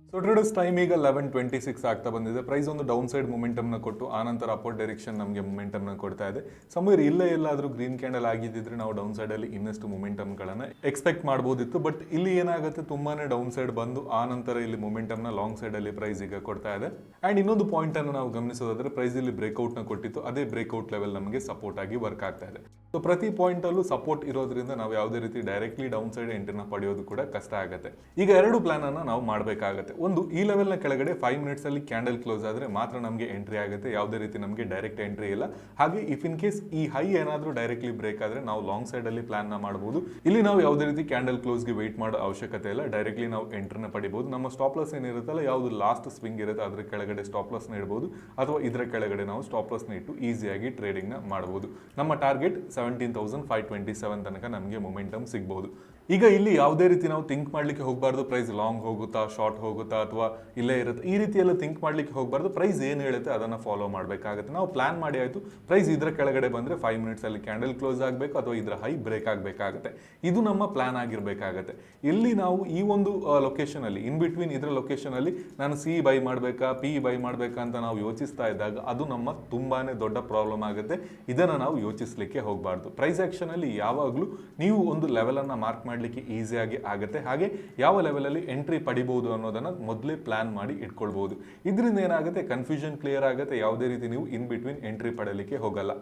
ಸೊ ಟ್ರೇಡರ್ಸ್ ಟೈಮ್ ಈಗ 11:26 ಆಗ್ತಾ ಬಂದಿದೆ. ಪ್ರೈಸ್ ಒಂದು ಡೌನ್ ಸೈಡ್ ಮೊಮೆಂಟಮ್ನ ಕೊಟ್ಟು ಆನಂತರ ಅಪೋರ್ಡ್ ಡೈರೆಕ್ಷನ್ ನಮಗೆ ಮೊಮೆಂಟಮ್ನ ಕೊಡ್ತಾ ಇದೆ. ಸಮಯ ಇಲ್ಲೇ ಎಲ್ಲಾದರೂ ಗ್ರೀನ್ ಕ್ಯಾಂಡಲ್ ಆಗಿದ್ದಿದ್ರೆ ನಾವು ಡೌನ್ ಸೈಡಲ್ಲಿ ಇನ್ನಷ್ಟು ಮೊಮೆಂಟಮ್ಗಳನ್ನು ಎಕ್ಸ್ಪೆಕ್ಟ್ ಮಾಡ್ಬೋದಿತ್ತು. ಬಟ್ ಇಲ್ಲಿ ಏನಾಗುತ್ತೆ, ತುಂಬಾನೇ ಡೌನ್ ಸೈಡ್ ಬಂದು ಆನಂತರ ಇಲ್ಲಿ ಮೊಮೆಂಟಮ್ನ ಲಾಂಗ್ ಸೈಡಲ್ಲಿ ಪ್ರೈಸ್ ಈಗ ಕೊಡ್ತಾ ಇದೆ. ಆ್ಯಂಡ್ ಇನ್ನೊಂದು ಪಾಯಿಂಟನ್ನು ನಾವು ಗಮನಿಸೋದಾದ್ರೆ ಪ್ರೈಸ್ ಇಲ್ಲಿ ಬ್ರೇಕ್ಔಟ್ನ ಕೊಟ್ಟಿತ್ತು, ಅದೇ ಬ್ರೇಕ್ಔಟ್ ಲೆವೆಲ್ ನಮಗೆ ಸಪೋರ್ಟ್ ಆಗಿ ವರ್ಕ್ ಆಗ್ತಾ ಇದೆ. ಸೊ ಪ್ರತಿ ಪಾಯಿಂಟಲ್ಲೂ ಸಪೋರ್ಟ್ ಇರೋದ್ರಿಂದ ನಾವು ಯಾವುದೇ ರೀತಿ ಡೈರೆಕ್ಟ್ಲಿ ಡೌನ್ ಸೈಡ್ ಎಂಟ್ರಿನ ಪಡೆಯೋದು ಕೂಡ ಕಷ್ಟ ಆಗುತ್ತೆ. ಈಗ ಎರಡು ಪ್ಲಾನ್ ಅನ್ನು ನಾವು ಮಾಡಬೇಕಾಗುತ್ತೆ. ಒಂದು, ಈ ಲೆವೆಲ್ನ ಕೆಳಗಡೆ 5 ಮಿನಿಟ್ಸ್ ಅಲ್ಲಿ ಕ್ಯಾಂಡಲ್ ಕ್ಲೋಸ್ ಆದರೆ ಮಾತ್ರ ನಮಗೆ ಎಂಟ್ರಿ ಆಗುತ್ತೆ, ಯಾವುದೇ ರೀತಿ ನಮಗೆ ಡೈರೆಕ್ಟ್ ಎಂಟ್ರಿ ಇಲ್ಲ. ಹಾಗೆ ಇಫ್ ಇನ್ ಕೇಸ್ ಈ ಹೈ ಏನಾದರೂ ಡೈರೆಕ್ಟ್ಲಿ ಬ್ರೇಕ್ ಆದರೆ ನಾವು ಲಾಂಗ್ ಸೈಡ್ ಅಲ್ಲಿ ಪ್ಲಾನ್ ನ ಮಾಡಬಹುದು. ಇಲ್ಲಿ ನಾವು ಯಾವುದೇ ರೀತಿ ಕ್ಯಾಂಡಲ್ ಕ್ಲೋಸ್ಗೆ ವೆಯ್ಟ್ ಮಾಡೋ ಅವಶ್ಯಕತೆ ಇಲ್ಲ, ಡೈರೆಕ್ಟ್ಲಿ ನಾವು ಎಂಟ್ರಿನ ಪಡಿಬಹುದು. ನಮ್ಮ ಸ್ಟಾಪ್ ಲಾಸ್ ಏನಿರುತ್ತಲ್ಲ, ಯಾವುದು ಲಾಸ್ಟ್ ಸ್ವಿಂಗ್ ಇರುತ್ತೆ ಅದರ ಕೆಳಗಡೆ ಸ್ಟಾಪ್ ಲಾಸ್ ನ ಇಡಬಹುದು, ಅಥವಾ ಇದರ ಕೆಳಗಡೆ ನಾವು ಸ್ಟಾಪ್ ಲಾಸ್ ನ ಇಟ್ಟು ಈಸಿಯಾಗಿ ಟ್ರೇಡಿಂಗ್ ನ ಮಾಡಬಹುದು. ನಮ್ಮ ಟಾರ್ಗೆಟ್ 17,527 ತನಕ ನಮಗೆ ಮೊಮೆಂಟಮ್ ಸಿಗಬಹುದು. ಈಗ ಇಲ್ಲಿ ಯಾವುದೇ ರೀತಿ ನಾವು ಥಿಂಕ್ ಮಾಡ್ಲಿಕ್ಕೆ ಹೋಗಬಾರ್ದು ಪ್ರೈಸ್ ಲಾಂಗ್ ಹೋಗುತ್ತಾ ಶಾರ್ಟ್ ಹೋಗುತ್ತಾ ಅಥವಾ ಇಲ್ಲೇ ಇರುತ್ತೆ ಈ ರೀತಿ ಎಲ್ಲ ಥಿಂಕ್ ಮಾಡ್ಲಿಕ್ಕೆ ಹೋಗಬಾರ್ದು. ಪ್ರೈಸ್ ಏನು ಹೇಳುತ್ತೆ ಅದನ್ನ ಫಾಲೋ ಮಾಡಬೇಕಾಗುತ್ತೆ. ನಾವು ಪ್ಲಾನ್ ಮಾಡಿ ಆಯ್ತು ಪ್ರೈಸ್ ಇದರ ಕೆಳಗಡೆ ಬಂದ್ರೆ 5 ಮಿನಿಟ್ಸ್ ಅಲ್ಲಿ ಕ್ಯಾಂಡಲ್ ಕ್ಲೋಸ್ ಆಗಬೇಕು ಅಥವಾ ಇದರ ಹೈ ಬ್ರೇಕ್ ಆಗಬೇಕಾಗುತ್ತೆ. ಇದು ನಮ್ಮ ಪ್ಲಾನ್ ಆಗಿರಬೇಕಾಗುತ್ತೆ. ಇಲ್ಲಿ ನಾವು ಈ ಒಂದು ಲೊಕೇಶನ್ ಅಲ್ಲಿ ಇನ್ ಬಿಟ್ವೀನ್ ಇದರ ಲೊಕೇಶನ್ ಅಲ್ಲಿ ನಾನು ಸಿ ಬೈ ಮಾಡಬೇಕಾ ಪಿ ಬೈ ಮಾಡಬೇಕಾ ಅಂತ ನಾವು ಯೋಚಿಸ್ತಾ ಇದ್ದಾಗ ಅದು ನಮ್ಮ ತುಂಬಾನೇ ದೊಡ್ಡ ಪ್ರಾಬ್ಲಮ್ ಆಗುತ್ತೆ. ಇದನ್ನ ನಾವು ಯೋಚಿಸಲಿಕ್ಕೆ ಹೋಗಬಾರ್ದು. ಪ್ರೈಸ್ ಆಕ್ಷನ್ ಅಲ್ಲಿ ಯಾವಾಗಲೂ ನೀವು ಒಂದು ಲೆವೆಲ್ ಅನ್ನ ಮಾರ್ಕ್ ಮಾಡಲಿಕ್ಕೆ ಈಸಿಯಾಗಿ ಆಗುತ್ತೆ. ಹಾಗೆ ಯಾವ ಲೆವೆಲ್ ಅಲ್ಲಿ ಎಂಟ್ರಿ ಪಡಿಬಹುದು ಅನ್ನೋದನ್ನ ಮೊದಲೇ ಪ್ಲಾನ್ ಮಾಡಿ ಇಟ್ಕೊಳ್ಬಹುದು. ಇದರಿಂದ ಏನಾಗುತ್ತೆ ಕನ್ಫ್ಯೂಷನ್ ಕ್ಲಿಯರ್ ಆಗುತ್ತೆ. ಯಾವುದೇ ರೀತಿ ನೀವು ಇನ್ ಬಿಟ್ವೀನ್ ಎಂಟ್ರಿ ಪಡಲಿಕ್ಕೆ ಹೋಗಲ್ಲ.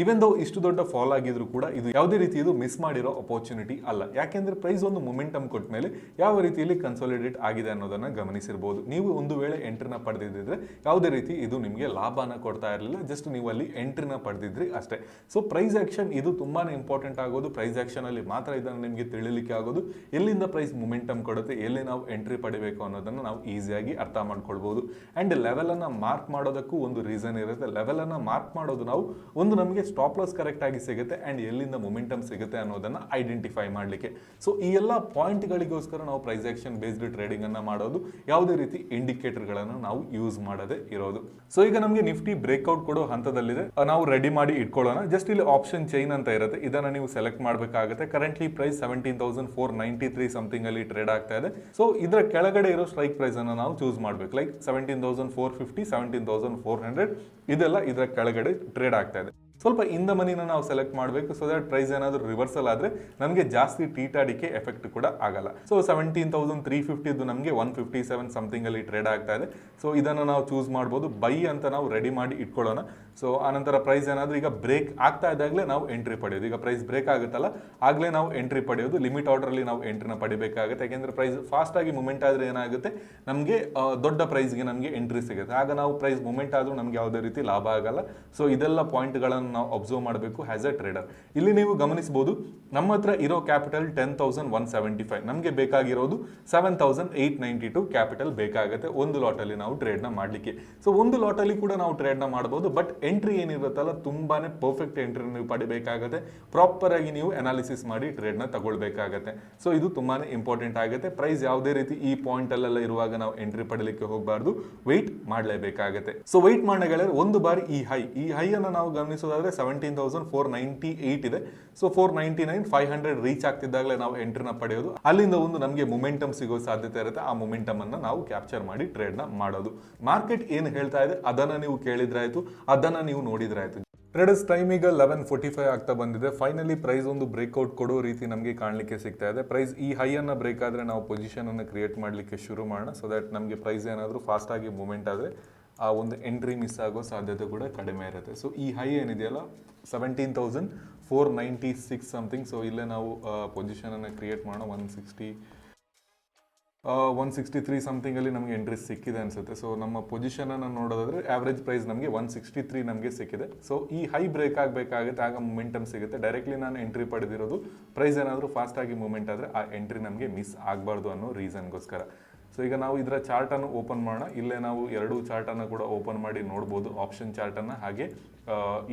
ಇವನ್ ದೋ ಇಷ್ಟು ದೊಡ್ಡ ಫಾಲ್ ಆಗಿದ್ರು ಕೂಡ ಇದು ಯಾವುದೇ ರೀತಿ ಇದು ಮಿಸ್ ಮಾಡಿರೋ ಅಪರ್ಚುನಿಟಿ ಅಲ್ಲ. ಯಾಕೆಂದ್ರೆ ಪ್ರೈಸ್ ಒಂದು ಮೊಮೆಂಟಮ್ ಕೊಟ್ಟ ಮೇಲೆ ಯಾವ ರೀತಿಯಲ್ಲಿ ಕನ್ಸಾಲಿಡೇಟ್ ಆಗಿದೆ ಅನ್ನೋದನ್ನ ಗಮನಿಸಿರಬಹುದು. ನೀವು ಒಂದು ವೇಳೆ ಎಂಟ್ರಿನ ಪಡೆದಿದ್ರೆ ಯಾವುದೇ ರೀತಿ ಇದು ನಿಮಗೆ ಲಾಭನ ಕೊಡ್ತಾ ಇರಲಿಲ್ಲ, ಜಸ್ಟ್ ನೀವು ಅಲ್ಲಿ ಎಂಟ್ರಿನ ಪಡೆದಿದ್ರಿ ಅಷ್ಟೇ. ಸೊ ಪ್ರೈಸ್ ಆಕ್ಷನ್ ಇದು ತುಂಬಾನೇ ಇಂಪಾರ್ಟೆಂಟ್ ಆಗೋದು. ಪ್ರೈಸ್ ಆಕ್ಷನ್ ಅಲ್ಲಿ ಮಾತ್ರ ಇದನ್ನು ನಿಮಗೆ ತಿಳಿಲಿಕ್ಕೆ ಆಗೋದು ಎಲ್ಲಿಂದ ಪ್ರೈಸ್ ಮೊಮೆಂಟಮ್ ಕೊಡುತ್ತೆ, ಎಲ್ಲಿ ನಾವು ಎಂಟ್ರಿ ಪಡಿಬೇಕು ಅನ್ನೋದನ್ನ ನಾವು ಈಸಿಯಾಗಿ ಅರ್ಥ ಮಾಡ್ಕೊಳ್ಬಹುದು. ಅಂಡ್ ಲೆವೆಲ್ ಅನ್ನ ಮಾರ್ಕ್ ಮಾಡೋದಕ್ಕೂ ಒಂದು ರೀಸನ್ ಇರುತ್ತೆ. ಲೆವೆಲ್ ಅನ್ನ ಮಾರ್ಕ್ ಮಾಡೋದು ನಾವು ಒಂದು ನಮಗೆ ಸ್ಟಾಪ್ ಲಾಸ್ ಕರೆಕ್ಟ್ ಆಗಿ ಸಿಗುತ್ತೆ ಅಂಡ್ ಎಲ್ಲಿಂದ ಮೊಮೆಂಟಮ್ ಸಿಗುತ್ತೆ ಅನ್ನೋದನ್ನ ಐಡೆಂಟಿಫೈ ಮಾಡಲಿಕ್ಕೆ. ಸೊ ಈ ಎಲ್ಲ ಪಾಯಿಂಟ್ಗಳಿಗೋಸ್ಕರ ನಾವು ಪ್ರೈಸ್ ಆಕ್ಷನ್ ಬೇಸ್ಡ್ ಟ್ರೇಡಿಂಗ್ ಅನ್ನ ಮಾಡೋದು. ಯಾವುದೇ ರೀತಿ ಇಂಡಿಕೇಟರ್ ಗಳನ್ನ ನಾವು ಯೂಸ್ ಮಾಡದೇ ಇರೋದು. ಸೊ ಈಗ ನಮಗೆ ನಿಫ್ಟಿ ಬ್ರೇಕ್ಔಟ್ ಕೊಡೋ ಹಂತದಲ್ಲಿದೆ. ನಾವು ರೆಡಿ ಮಾಡಿ ಇಟ್ಕೊಳ್ಳೋಣ. ಜಸ್ಟ್ ಇಲ್ಲಿ ಆಪ್ಷನ್ ಚೈನ್ ಅಂತ ಇರುತ್ತೆ, ಇದನ್ನ ನೀವು ಸೆಲೆಕ್ಟ್ ಮಾಡಬೇಕಾಗುತ್ತೆ. ಕರೆಂಟ್ಲಿ ಪ್ರೈಸ್ 17,493 ಸಮಥಿಂಗ್ ಅಲ್ಲಿ ಟ್ರೇಡ್ ಆಗ್ತಾ ಇದೆ. ಸೊ ಇದರ ಕೆಳಗಡೆ ಇರೋ ಸ್ಟ್ರೈಕ್ ಪ್ರೈಸ್ ಅನ್ನ ನಾವು ಚೂಸ್ ಮಾಡಬೇಕು. ಲೈಕ್ 17,450, 17,400 ಇದೆಲ್ಲ ಇದರ ಕೆಳಗಡೆ ಟ್ರೇಡ್ ಆಗ್ತಾ ಇದೆ. ಸ್ವಲ್ಪ ಇನ್ ದ ಮನಿನ ನಾವು ಸೆಲೆಕ್ಟ್ ಮಾಡಬೇಕು. ಸೊ ದಟ್ ಪ್ರೈಸ್ ಏನಾದರೂ ರಿವರ್ಸಲ್ ಆದ್ರೆ ನಮಗೆ ಜಾಸ್ತಿ ಟೀಟಾಡಿಕೆ ಎಫೆಕ್ಟ್ ಕೂಡ ಆಗಲ್ಲ. ಸೊ 17,350 ಇದು ನಮಗೆ 157 ಸಮಥಿಂಗ್ ಅಲ್ಲಿ ಟ್ರೇಡ್ ಆಗ್ತಾ ಇದೆ. ಸೊ ಇದನ್ನು ನಾವು ಚೂಸ್ ಮಾಡ್ಬೋದು. ಬೈ ಅಂತ ನಾವು ರೆಡಿ ಮಾಡಿ ಇಟ್ಕೊಳ್ಳೋಣ. ಸೊ ಆನಂತರ ಪ್ರೈಸ್ ಏನಾದರೂ ಈಗ ಬ್ರೇಕ್ ಆಗ್ತಾ ಇದ್ದಾಗಲೇ ನಾವು ಎಂಟ್ರಿ ಪಡೆಯೋದು. ಈಗ ಪ್ರೈಸ್ ಬ್ರೇಕ್ ಆಗುತ್ತಲ್ಲ ಆಗಲೇ ನಾವು ಎಂಟ್ರಿ ಪಡೆಯೋದು. ಲಿಮಿಟ್ ಆರ್ಡರ್ ಅಲ್ಲಿ ನಾವು ಎಂಟ್ರಿನ ಪಡಿಬೇಕಾಗುತ್ತೆ. ಯಾಕೆಂದ್ರೆ ಪ್ರೈಸ್ ಫಾಸ್ಟ್ ಆಗಿ ಮೂವ್ಮೆಂಟ್ ಆದ್ರೆ ಏನಾಗುತ್ತೆ ನಮಗೆ ದೊಡ್ಡ ಪ್ರೈಸ್ಗೆ ನಮಗೆ ಎಂಟ್ರಿ ಸಿಗುತ್ತೆ. ಆಗ ನಾವು ಪ್ರೈಸ್ ಮೂವ್ಮೆಂಟ್ ಆದ್ರೂ ನಮ್ಗೆ ಯಾವುದೇ ರೀತಿ ಲಾಭ ಆಗಲ್ಲ. ಸೊ ಇದೆಲ್ಲ ಪಾಯಿಂಟ್ಗಳನ್ನು ನಾವು ಅಬ್ಸರ್ವ್ ಮಾಡಬೇಕು ಆಸ್ ಎ ಟ್ರೇಡರ್. ಇಲ್ಲಿ ನೀವು ಗಮನಿಸಬಹುದು ನಮ್ಮ ಹತ್ರ ಇರೋ ಕ್ಯಾಪಿಟಲ್ 10,175, ನಮಗೆ ಬೇಕಾಗಿರೋದು 7,892 ಕ್ಯಾಪಿಟಲ್ ಬೇಕಾಗುತ್ತೆ ಒಂದು ಲಾಟ್ ಅಲ್ಲಿ ನಾವು ಟ್ರೇಡ್ ನ ಮಾಡ್ಲಿಕ್ಕೆ. ಸೊ ಒಂದು ಲಾಟ್ ಅಲ್ಲಿ ಕೂಡ ನಾವು ಟ್ರೇಡ್ ನ ಮಾಡಬಹುದು. ಬಟ್ ಎಂಟ್ರಿ ಏನಿರುತ್ತಲ್ಲ ತುಂಬಾನೇ ಪರ್ಫೆಕ್ಟ್ ಎಂಟ್ರಿ ನೀವು ಪಡಿಬೇಕಾಗುತ್ತೆ. ಪ್ರಾಪರ್ ಆಗಿ ನೀವು ಅನಾಲಿಸಿಸ್ ಮಾಡಿ ಟ್ರೇಡ್ ನ ತಗೊಳ್ಬೇಕಾಗತ್ತೆ. ಸೊ ಇದು ತುಂಬಾನೇ ಇಂಪಾರ್ಟೆಂಟ್ ಆಗುತ್ತೆ. ಪ್ರೈಸ್ ಯಾವುದೇ ರೀತಿ ಈ ಪಾಯಿಂಟ್ ಅಲ್ಲೆಲ್ಲ ಇರುವಾಗ ನಾವು ಎಂಟ್ರಿ ಪಡಲಿಕ್ಕೆ ಹೋಗಬಾರ್ದು, ವೆಯ್ಟ್ ಮಾಡಲೇಬೇಕಾಗುತ್ತೆ. ಸೊ ವೆಯ್ಟ್ ಮಾಡಲೇ ಒಂದು ಬಾರಿ ಈ ಹೈ ಅನ್ನು ನಾವು ಗಮನಿಸೋದಾದ್ರೆ 17,498 ಇದೆ. ಸೊ 499, 500 ರೀಚ್ ಆಗ್ತಿದ್ದಾಗಲೇ ನಾವು ಎಂಟ್ರಿನ ಪಡೆಯೋದು. ಅಲ್ಲಿಂದ ಒಂದು ನಮಗೆ ಮೊಮೆಂಟಮ್ ಸಿಗೋ ಸಾಧ್ಯತೆ ಇರುತ್ತೆ. ಆ ಮೊಮೆಂಟಮ್ ಅನ್ನ ನಾವು ಕ್ಯಾಪ್ಚರ್ ಮಾಡಿ ಟ್ರೇಡ್ ನ ಮಾಡೋದು. ಮಾರ್ಕೆಟ್ ಏನು ಹೇಳ್ತಾ ಇದೆ ಅದನ್ನ ನೀವು ಕೇಳಿದ್ರಾಯ್ತು, ಅದನ್ನ ನೀವು ನೋಡಿದ್ರಾಯ್ತು. ಟ್ರೇಡರ್ಸ್ ಟೈಮ್ ಈಗ 11:45 ಆಗ್ತಾ ಬಂದಿದೆ. ಫೈನಲಿ ಪ್ರೈಸ್ ಒಂದು ಬ್ರೇಕ್ಔಟ್ ಕೊಡೋ ರೀತಿ ನಮಗೆ ಕಾಣಲಿಕ್ಕೆ ಸಿಗ್ತಾ ಇದೆ. ಪ್ರೈಸ್ ಈ ಹೈ ಅನ್ನ ಬ್ರೇಕ್ ಆದ್ರೆ ನಾವು ಪೊಸಿಷನ್ ಅನ್ನು ಕ್ರಿಯೇಟ್ ಮಾಡಲಿಕ್ಕೆ ಶುರು ಮಾಡೋಣ. ಸೊ ದಟ್ ನಮಗೆ ಪ್ರೈಸ್ ಏನಾದರೂ ಫಾಸ್ಟ್ ಆಗಿ ಮೂವ್ಮೆಂಟ್ ಆದ್ರೆ ಆ ಒಂದು ಎಂಟ್ರಿ ಮಿಸ್ ಆಗೋ ಸಾಧ್ಯತೆ ಕೂಡ ಕಡಿಮೆ ಇರುತ್ತೆ. ಸೊ ಈ ಹೈ ಏನಿದೆಯಲ್ಲ 17,496 ಸಮಥಿಂಗ್. ಸೊ ಇಲ್ಲೇ ನಾವು ಪೊಸಿಷನ್ ಅನ್ನು ಕ್ರಿಯೇಟ್ ಮಾಡೋಣ. 163 ಸಮಥಿಂಗ್ ಅಲ್ಲಿ ನಮಗೆ ಎಂಟ್ರಿ ಸಿಕ್ಕಿದೆ ಅನ್ಸುತ್ತೆ. ಸೊ ನಮ್ಮ ಪೊಸಿಷನ್ ಅನ್ನು ನೋಡೋದಾದ್ರೆ ಆವರೇಜ್ ಪ್ರೈಸ್ ನಮಗೆ 163 ನಮಗೆ ಸಿಕ್ಕಿದೆ. ಸೊ ಈ ಹೈ ಬ್ರೇಕ್ ಆಗಬೇಕಾಗುತ್ತೆ, ಆಗ ಮೂಮೆಂಟಮ್ ಸಿಗುತ್ತೆ. ಡೈರೆಕ್ಟ್ಲಿ ನಾನು ಎಂಟ್ರಿ ಪಡೆದಿರೋದು ಪ್ರೈಸ್ ಏನಾದರೂ ಫಾಸ್ಟ್ ಆಗಿ ಮೂವ್ಮೆಂಟ್ ಆದ್ರೆ ಆ ಎಂಟ್ರಿ ನಮಗೆ ಮಿಸ್ ಆಗಬಾರ್ದು ಅನ್ನೋ ರೀಸನ್ಗೋಸ್ಕರ. ಸೊ ಈಗ ನಾವು ಇದರ ಚಾರ್ಟ್ ಅನ್ನು ಓಪನ್ ಮಾಡೋಣ. ಇಲ್ಲೇ ನಾವು ಎರಡು ಚಾರ್ಟ್ ಅನ್ನು ಕೂಡ ಓಪನ್ ಮಾಡಿ ನೋಡ್ಬೋದು, ಆಪ್ಷನ್ ಚಾರ್ಟ್ ಅನ್ನ ಹಾಗೆ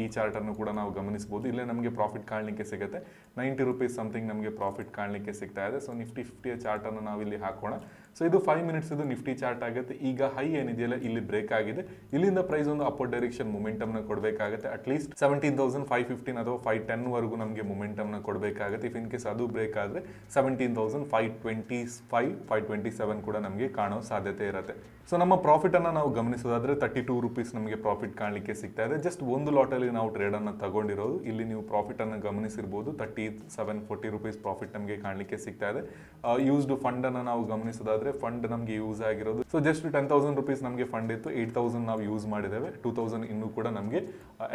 ಈ ಚಾರ್ಟ್ ಅನ್ನು ಕೂಡ ನಾವು ಗಮನಿಸಬಹುದು. ಇಲ್ಲೇ ನಮಗೆ ಪ್ರಾಫಿಟ್ ಕಾಣಲಿಕ್ಕೆ ಸಿಗುತ್ತೆ. 90 ರೂಪೀಸ್ ಸಮಥಿಂಗ್ ನಮಗೆ ಪ್ರಾಫಿಟ್ ಕಾಣಲಿಕ್ಕೆ ಸಿಗ್ತಾ ಇದೆ. ಸೊ ನಿಫ್ಟಿ 50 ಚಾರ್ಟ್ ಅನ್ನು ನಾವು ಇಲ್ಲಿ ಹಾಕೋಣ. ಸೊ ಇದು 5 ಮಿನಿಟ್ಸ್ ಇದು ನಿಫ್ಟಿ ಚಾರ್ಟ್ ಆಗುತ್ತೆ. ಈಗ ಹೈ ಏನಿದೆಯಲ್ಲ ಇಲ್ಲಿ ಬ್ರೇಕ್ ಆಗಿದೆ. ಇಲ್ಲಿಂದ ಪ್ರೈಸ್ ಒಂದು ಅಪರ್ ಡೈರೆಕ್ಷನ್ ಮೊಮೆಂಟಮ್ ನ ಕೊಡಬೇಕಾಗುತ್ತೆ. ಅಟ್ಲೀಸ್ಟ್ 17,515 ಅಥವಾ 510 ವರೆಗೂ ನಮಗೆ ಮೊಮೆಂಟಮ್ ನ ಕೊಡಬೇಕಾಗುತ್ತೆ. ಇಫ್ ಇನ್ ಕೇಸ್ ಅದು ಬ್ರೇಕ್ ಆದ್ರೆ 17,525, 527 ಕೂಡ ನಮಗೆ ಕಾಣೋ ಸಾಧ್ಯತೆ ಇರುತ್ತೆ. ಸೊ ನಮ್ಮ ಪ್ರಾಫಿಟ್ ಅನ್ನ ನಾವು ಗಮನಿಸೋದಾದ್ರೆ 32 ರೂಪೀಸ್ ನಮಗೆ ಪ್ರಾಫಿಟ್ ಕಾಣಲಿಕ್ಕೆ ಸಿಗ್ತಾ ಇದೆ. ಜಸ್ಟ್ ಒಂದು ಲಾಟ್ ಅಲ್ಲಿ ನಾವು ಟ್ರೇಡ್ ಅನ್ನ ತಗೊಂಡಿರೋದು. ಇಲ್ಲಿ ನೀವು ಪ್ರಾಫಿಟ್ ಅನ್ನ ಗಮನಿಸಿರಬಹುದು. 3740 ರೂಪೀಸ್ ಪ್ರಾಫಿಟ್ ನಮಗೆ ಕಾಣಲಿಕ್ಕೆ ಸಿಗ್ತಾ ಇದೆ. ಯೂಸ್ಡ್ ಫಂಡ್ ಅನ್ನ ನಾವು ಗಮನಿಸೋದಾದ್ರೆ ಫಂಡ್ ನಮಗೆ ಯೂಸ್ ಆಗಿರೋದು. ಸೊ ಜಸ್ಟ್ 10,000 ರೂಪೀಸ್ ನಮಗೆ ಫಂಡ್ ಇತ್ತು, 8,000 ನಾವು ಯೂಸ್ ಮಾಡಿದ್ದೇವೆ. 2,000 ಇನ್ನೂ ಕೂಡ ನಮಗೆ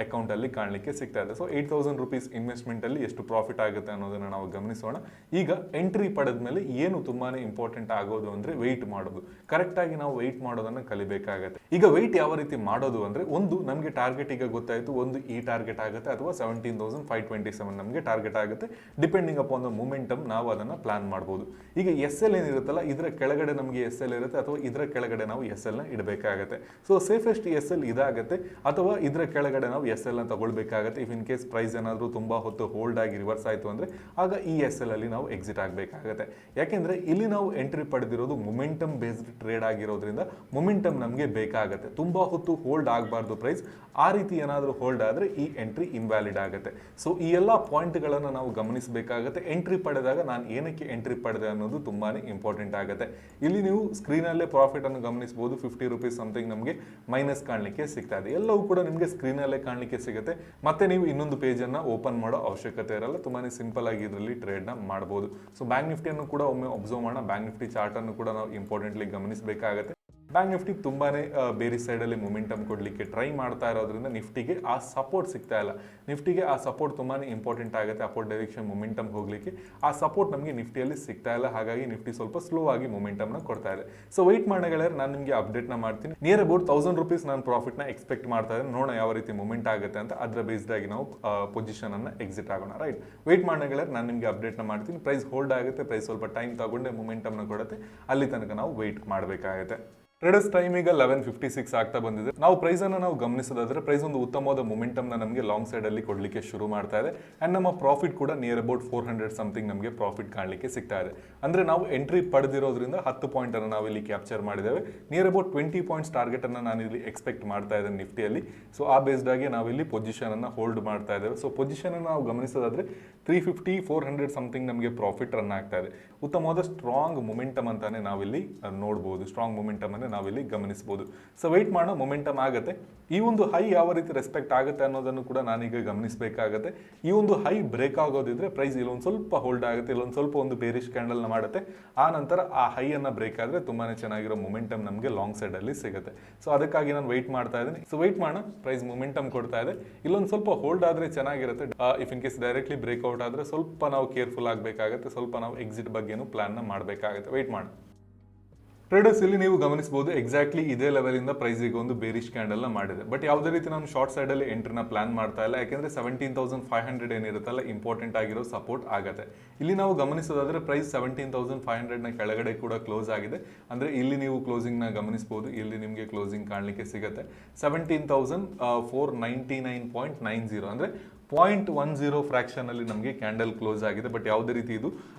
ಅಕೌಂಟ್ ಅಲ್ಲಿ ಕಾಣಲಿಕ್ಕೆ ಸಿಗ್ತಾ ಇದೆ. ಸೊ 8,000 ರೂಪೀಸ್ ಇನ್ವೆಸ್ಟ್ಮೆಂಟ್ ಅಲ್ಲಿ ಎಷ್ಟು ಪ್ರಾಫಿಟ್ ಆಗುತ್ತೆ ಅನ್ನೋದನ್ನ ನಾವು ಗಮನಿಸೋಣ. ಈಗ ಎಂಟ್ರಿ ಪಡೆದ ಮೇಲೆ ಏನು ತುಂಬಾನೇ ಇಂಪಾರ್ಟೆಂಟ್ ಆಗೋದು ಅಂದ್ರೆ ವೆಯ್ಟ್ ಮಾಡೋದು. ಕರೆಕ್ಟ್ ಆಗಿ ನಾವು ವೆಯ್ಟ್ ಮಾಡೋದನ್ನ ಕಲಿಬೇಕಾಗುತ್ತೆ. ಈಗ ವೆಯ್ಟ್ ಯಾವ ರೀತಿ ಮಾಡೋದು ಅಂದ್ರೆ, ಒಂದು ನಮಗೆ ಟಾರ್ಗೆಟ್ ಈಗ ಗೊತ್ತಾಯ್ತು, ಒಂದು ಈ ಟಾರ್ಗೆಟ್ ಆಗುತ್ತೆ ಅಥವಾ 17,527 ನಮಗೆ ಟಾರ್ಗೆಟ್ ಆಗುತ್ತೆ. ಡಿಪೆಂಡಿಂಗ್ ಅಪಾನ್ ದ ಮೂಮೆಂಟಮ್ ನಾವು ಅದನ್ನ ಪ್ಲಾನ್ ಮಾಡಬಹುದು. ಈಗ ಎಸ್ ಎಲ್ ಏನಿರುತ್ತಲ್ಲ ಇದರ ಕೆಳಗಡೆ ಕೆಳಗಡೆ ನಮಗೆ ಎಸ್ ಎಲ್ ಇರುತ್ತೆ ಅಥವಾ ಇದರ ಕೆಳಗಡೆ ನಾವು ಎಸ್ ಎಲ್ ನ ಇಡಬೇಕಾಗುತ್ತೆ. ಸೊ ಸೇಫೆಸ್ಟ್ ಎಸ್ ಎಲ್ ಇದಾಗುತ್ತೆ, ಅಥವಾ ಇದರ ಕೆಳಗಡೆ ನಾವು ಎಸ್ ಎಲ್ ನ ತಗೊಳ್ಬೇಕಾಗುತ್ತೆ. ಇಫ್ ಇನ್ ಕೇಸ್ ಪ್ರೈಸ್ ಏನಾದರೂ ತುಂಬಾ ಹೊತ್ತು ಹೋಲ್ಡ್ ಆಗಿ ರಿವರ್ಸ್ ಆಯಿತು ಅಂದ್ರೆ ಆಗ ಈ ಎಸ್ ಎಲ್ ಅಲ್ಲಿ ನಾವು ಎಕ್ಸಿಟ್ ಆಗಬೇಕಾಗುತ್ತೆ. ಯಾಕೆಂದ್ರೆ ಇಲ್ಲಿ ನಾವು ಎಂಟ್ರಿ ಪಡೆದಿರೋದು ಮೊಮೆಂಟಮ್ ಬೇಸ್ಡ್ ಟ್ರೇಡ್ ಆಗಿರೋದ್ರಿಂದ ಮೊಮೆಂಟಮ್ ನಮಗೆ ಬೇಕಾಗುತ್ತೆ. ತುಂಬಾ ಹೊತ್ತು ಹೋಲ್ಡ್ ಆಗಬಾರ್ದು ಪ್ರೈಸ್. ಆ ರೀತಿ ಏನಾದರೂ ಹೋಲ್ಡ್ ಆದರೆ ಈ ಎಂಟ್ರಿ ಇನ್ವ್ಯಾಲಿಡ್ ಆಗುತ್ತೆ. ಸೊ ಈ ಎಲ್ಲ ಪಾಯಿಂಟ್ಗಳನ್ನು ನಾವು ಗಮನಿಸಬೇಕಾಗುತ್ತೆ. ಎಂಟ್ರಿ ಪಡೆದಾಗ ನಾನು ಏನಕ್ಕೆ ಎಂಟ್ರಿ ಪಡೆದೆ ಅನ್ನೋದು ತುಂಬಾನೇ ಇಂಪಾರ್ಟೆಂಟ್ ಆಗುತ್ತೆ. ಇಲ್ಲಿ ನೀವು ಸ್ಕ್ರೀನಲ್ಲೇ ಪ್ರಾಫಿಟ್ ಅನ್ನು ಗಮನಿಸಬಹುದು. 50 ರೂಪೀಸ್ ಸಮಥಿಂಗ್ ನಮಗೆ ಮೈನಸ್ ಕಾಣಲಿಕ್ಕೆ ಸಿಗ್ತಾ ಇದೆ. ಎಲ್ಲವೂ ಕೂಡ ನಿಮಗೆ ಸ್ಕ್ರೀನಲ್ಲೇ ಕಾಣಲಿಕ್ಕೆ ಸಿಗುತ್ತೆ. ಮತ್ತೆ ನೀವು ಇನ್ನೊಂದು ಪೇಜ್ ಅನ್ನ ಓಪನ್ ಮಾಡೋ ಅವಶ್ಯಕತೆ ಇರಲ್ಲ. ತುಂಬಾನೇ ಸಿಂಪಲ್ ಆಗಿ ಇದರಲ್ಲಿ ಟ್ರೇಡ್ ನ ಮಾಡಬಹುದು. ಸೊ ಬ್ಯಾಂಕ್ ನಿಫ್ಟಿಯನ್ನು ಕೂಡ ಒಮ್ಮೆ ಅಬ್ಸರ್ವ್ ಮಾಡೋಣ. ಬ್ಯಾಂಕ್ ನಿಫ್ಟಿ ಚಾರ್ಟ್ ಅನ್ನು ಕೂಡ ನಾವು ಇಂಪಾರ್ಟೆಂಟ್ಲಿ ಗಮನಿಸಬೇಕಾಗುತ್ತೆ. ಬ್ಯಾಂಕ್ ನಿಫ್ಟಿ ತುಂಬಾನೇ ಬೇರೆ ಸೈಡಲ್ಲಿ ಮೊಮೆಂಟಮ್ ಕೊಡಲಿಕ್ಕೆ ಟ್ರೈ ಮಾಡ್ತಾ ಇರೋದ್ರಿಂದ ನಿಫ್ಟಿಗೆ ಆ ಸಪೋರ್ಟ್ ಸಿಗ್ತಾ ಇಲ್ಲ. ನಿಫ್ಟಿಗೆ ಆ ಸಪೋರ್ಟ್ ತುಂಬಾನೇ ಇಂಪಾರ್ಟೆಂಟ್ ಆಗುತ್ತೆ. ಅಪೋರ್ಟ್ ಡೈರೆಕ್ಷನ್ ಮೊಮೆಂಟಮ್ ಹೋಗ್ಲಿಕ್ಕೆ ಆ ಸಪೋರ್ಟ್ ನಮಗೆ ನಿಫ್ಟಿಯಲ್ಲಿ ಸಿಗ್ತಾ ಇಲ್ಲ. ಹಾಗಾಗಿ ನಿಫ್ಟಿ ಸ್ವಲ್ಪ ಸ್ಲೋ ಆಗಿ ಮೊಮೆಂಟಮ್ ನ ಕೊಡ್ತಾ ಇದೆ. ಸೊ ವೆಯ್ಟ್ ಮಾಡೋಗಳೇ, ನಾನು ನಿಮಗೆ ಅಪ್ಡೇಟ್ ನ ಮಾಡ್ತೀನಿ. ನಿಯರ್ ಅಬೌಟ್ 1000 ರೂಪೀಸ್ ನಾನು ಪ್ರಾಫಿಟ್ ನ ಎಕ್ಸ್ಪೆಕ್ಟ್ ಮಾಡ್ತಾ ಇದ್ದೇನೆ. ನೋಡೋಣ ಯಾವ ರೀತಿ ಮೂವ್ಮೆಂಟ್ ಆಗುತ್ತೆ ಅಂತ. ಅದರ ಬೇಸ್ಡ್ ಆಗಿ ನಾವು ಪೊಸಿಷನ್ ಅನ್ನ ಎಕ್ಸಿಟ್ ಆಗೋಣ. ರೈಟ್, ವೆಯ್ಟ್ ಮಾಡೋಗಳೇ, ನಾನು ನಿಮಗೆ ಅಪ್ಡೇಟ್ ನ ಮಾಡ್ತೀನಿ. ಪ್ರೈಸ್ ಹೋಲ್ಡ್ ಆಗುತ್ತೆ, ಪ್ರೈಸ್ ಸ್ವಲ್ಪ ಟೈಮ್ ತಗೊಂಡೆ ಮೊಮೆಂಟಮ್ ನ ಕೊಡುತ್ತೆ. ಅಲ್ಲಿ ತನಕ ನಾವು ವೆಯ್ಟ್ ಮಾಡಬೇಕಾಗುತ್ತೆ. ಟ್ರೇಡರ್ಸ್ ಟೈಮ್ ಈಗ 11:56 ಆಗ್ತಾ ಬಂದಿದೆ. ನಾವು ಪ್ರೈಸ್ ಅನ್ನು ನಾವು ಗಮನಿಸೋದಾದ್ರೆ ಪ್ರೈಸ್ ಒಂದು ಉತ್ತಮವಾದ ಮೊಮೆಂಟಮ್ ನ ನಮಗೆ ಲಾಂಗ್ ಸೈಡ್ ಅಲ್ಲಿ ಕೊಡ್ಲಿಕ್ಕೆ ಶುರು ಮಾಡ್ತಾ ಇದೆ. ಅಂಡ್ ನಮ್ಮ ಪ್ರಾಫಿಟ್ ಕೂಡ ನಿಯರ್ ಅಬೌಟ್ 400 ಸಮಥಿಂಗ್ ನಮಗೆ ಪ್ರಾಫಿಟ್ ಕಾಣಲಿಕ್ಕೆ ಸಿಗ್ತಾ ಇದೆ. ಅಂದ್ರೆ ನಾವು ಎಂಟ್ರಿ ಪಡೆದಿರೋದ್ರಿಂದ 10 ಪಾಯಿಂಟ್ ಅನ್ನು ನಾವು ಇಲ್ಲಿ ಕ್ಯಾಪ್ಚರ್ ಮಾಡಿದ್ದೇವೆ. ನಿಯರ್ ಅಬೌಟ್ 20 ಪಾಯಿಂಟ್ಸ್ ಟಾರ್ಗೆಟ್ ಅನ್ನು ನಾನು ಇಲ್ಲಿ ಎಕ್ಸ್ಪೆಕ್ಟ್ ಮಾಡ್ತಾ ಇದ್ದೇನೆ ನಿಫ್ಟಿಯಲ್ಲಿ. ಸೊ ಆ ಬೇಸ್ಡ್ ಆಗಿ ನಾವು ಇಲ್ಲಿ ಪೊಸಿಷನ್ ಅನ್ನ ಹೋಲ್ಡ್ ಮಾಡ್ತಾ ಇದ್ದೇವೆ. ಸೊ ಪೊಸಿಷನ್ ಅನ್ನು ನಾವು ಗಮನಿಸೋದಾದ್ರೆ 350 400 ಸಮಥಿಂಗ್ ನಮಗೆ ಪ್ರಾಫಿಟ್ ರನ್ ಆಗ್ತಾ ಇದೆ. ಉತ್ತಮವಾದ ಸ್ಟ್ರಾಂಗ್ ಮೊಮೆಂಟಮ್ ಅಂತಾನೆ ನಾವಿಲ್ಲಿ ನೋಡಬಹುದು. ಸ್ಟ್ರಾಂಗ್ ಮೊಮೆಂಟಮ್ ಅನ್ನು ನಾವಿಲ್ಲಿ ಗಮನಿಸಬಹುದು. ಸೊ ವೆಯ್ಟ್ ಮಾಡೋಣ, ಮೊಮೆಂಟಮ್ ಆಗುತ್ತೆ. ಈ ಒಂದು ಹೈ ಯಾವ ರೀತಿ ರೆಸ್ಪೆಕ್ಟ್ ಆಗುತ್ತೆ ಅನ್ನೋದನ್ನು ಕೂಡ ನಾನೀಗ ಗಮನಿಸಬೇಕಾಗುತ್ತೆ. ಈ ಒಂದು ಹೈ ಬ್ರೇಕ್ ಆಗೋದಿದ್ರೆ ಪ್ರೈಸ್ ಇಲ್ಲೊಂದು ಸ್ವಲ್ಪ ಹೋಲ್ಡ್ ಆಗುತ್ತೆ, ಇಲ್ಲೊಂದು ಸ್ವಲ್ಪ ಒಂದು ಬೇರಿಶ್ ಕ್ಯಾಂಡಲ್ ನ ಮಾಡುತ್ತೆ. ಆ ನಂತರ ಆ ಹೈ ಅನ್ನ ಬ್ರೇಕ್ ಆದ್ರೆ ತುಂಬಾನೇ ಚೆನ್ನಾಗಿರೋ ಮೊಮೆಂಟಮ್ ನಮಗೆ ಲಾಂಗ್ ಸೈಡ್ ಅಲ್ಲಿ ಸಿಗುತ್ತೆ. ಸೊ ಅದಕ್ಕಾಗಿ ನಾನು ವೆಯ್ಟ್ ಮಾಡ್ತಾ ಇದ್ದೀನಿ. ಸೊ ವೆಯ್ಟ್ ಮಾಡೋಣ, ಪ್ರೈಸ್ ಮೊಮೆಂಟಮ್ ಕೊಡ್ತಾ ಇದೆ. ಇಲ್ಲೊಂದು ಸ್ವಲ್ಪ ಹೋಲ್ಡ್ ಆದ್ರೆ ಚೆನ್ನಾಗಿರುತ್ತೆ. If in case directly breakout ಆದ್ರೆ ಸ್ವಲ್ಪ ನಾವು ಕೇರ್ಫುಲ್ ಆಗಬೇಕಾಗುತ್ತೆ. ಸ್ವಲ್ಪ ನಾವು ಎಕ್ಸಿಟ್ ಬಗ್ಗೆನೂ ಪ್ಲಾನ್ ನ ಮಾಡಬೇಕಾಗುತ್ತೆ. ವೆಯ್ಟ್ ಮಾಡೋಣ. ಟ್ರೇಡರ್ಸ್ ಇಲ್ಲಿ ನೀವು ಗಮನಿಸಬಹುದು, ಎಕ್ಸಾಕ್ಟ್ಲಿ ಇದೇ ಲೆವೆಲ್ ಇಂದ ಪ್ರೈಸ್ ಈಗ ಒಂದು ಬೇರಿಶ್ ಕ್ಯಾಂಡಲ್ ನ ಮಾಡಿದೆ. ಬಟ್ ಯಾವುದೇ ರೀತಿ ನಾನು ಶಾರ್ಟ್ ಸೈಡ್ ಅಲ್ಲಿ ಎಂಟ್ರಿನ ಪ್ಲಾನ್ ಮಾಡ್ತಾ ಇಲ್ಲ. ಯಾಕೆಂದ್ರೆ 17,500 ಏನಿರುತ್ತಲ್ಲ ಇಂಪಾರ್ಟೆಂಟ್ ಆಗಿರೋ ಸಪೋರ್ಟ್ ಆಗುತ್ತೆ. ಇಲ್ಲಿ ನಾವು ಗಮನಿಸೋದಾದ್ರೆ ಪ್ರೈಸ್ 17,500 ನ ಕೆಳಗಡೆ ಕೂಡ ಕ್ಲೋಸ್ ಆಗಿದೆ. ಅಂದ್ರೆ ಇಲ್ಲಿ ನೀವು ಕ್ಲೋಸಿಂಗ್ ನ ಗಮನಿಸಬಹುದು. ಇಲ್ಲಿ ನಿಮಗೆ ಕ್ಲೋಸಿಂಗ್ ಕಾಣಲಿಕ್ಕೆ ಸಿಗುತ್ತೆ 17,499.90. ಅಂದ್ರೆ 0.10 ಫ್ರಾಕ್ಷನ್ ಅಲ್ಲಿ ನಮಗೆ ಕ್ಯಾಂಡಲ್ ಕ್ಲೋಸ್ ಆಗಿದೆ. ಬಟ್ ಯಾವುದೇ ರೀತಿ ಇದು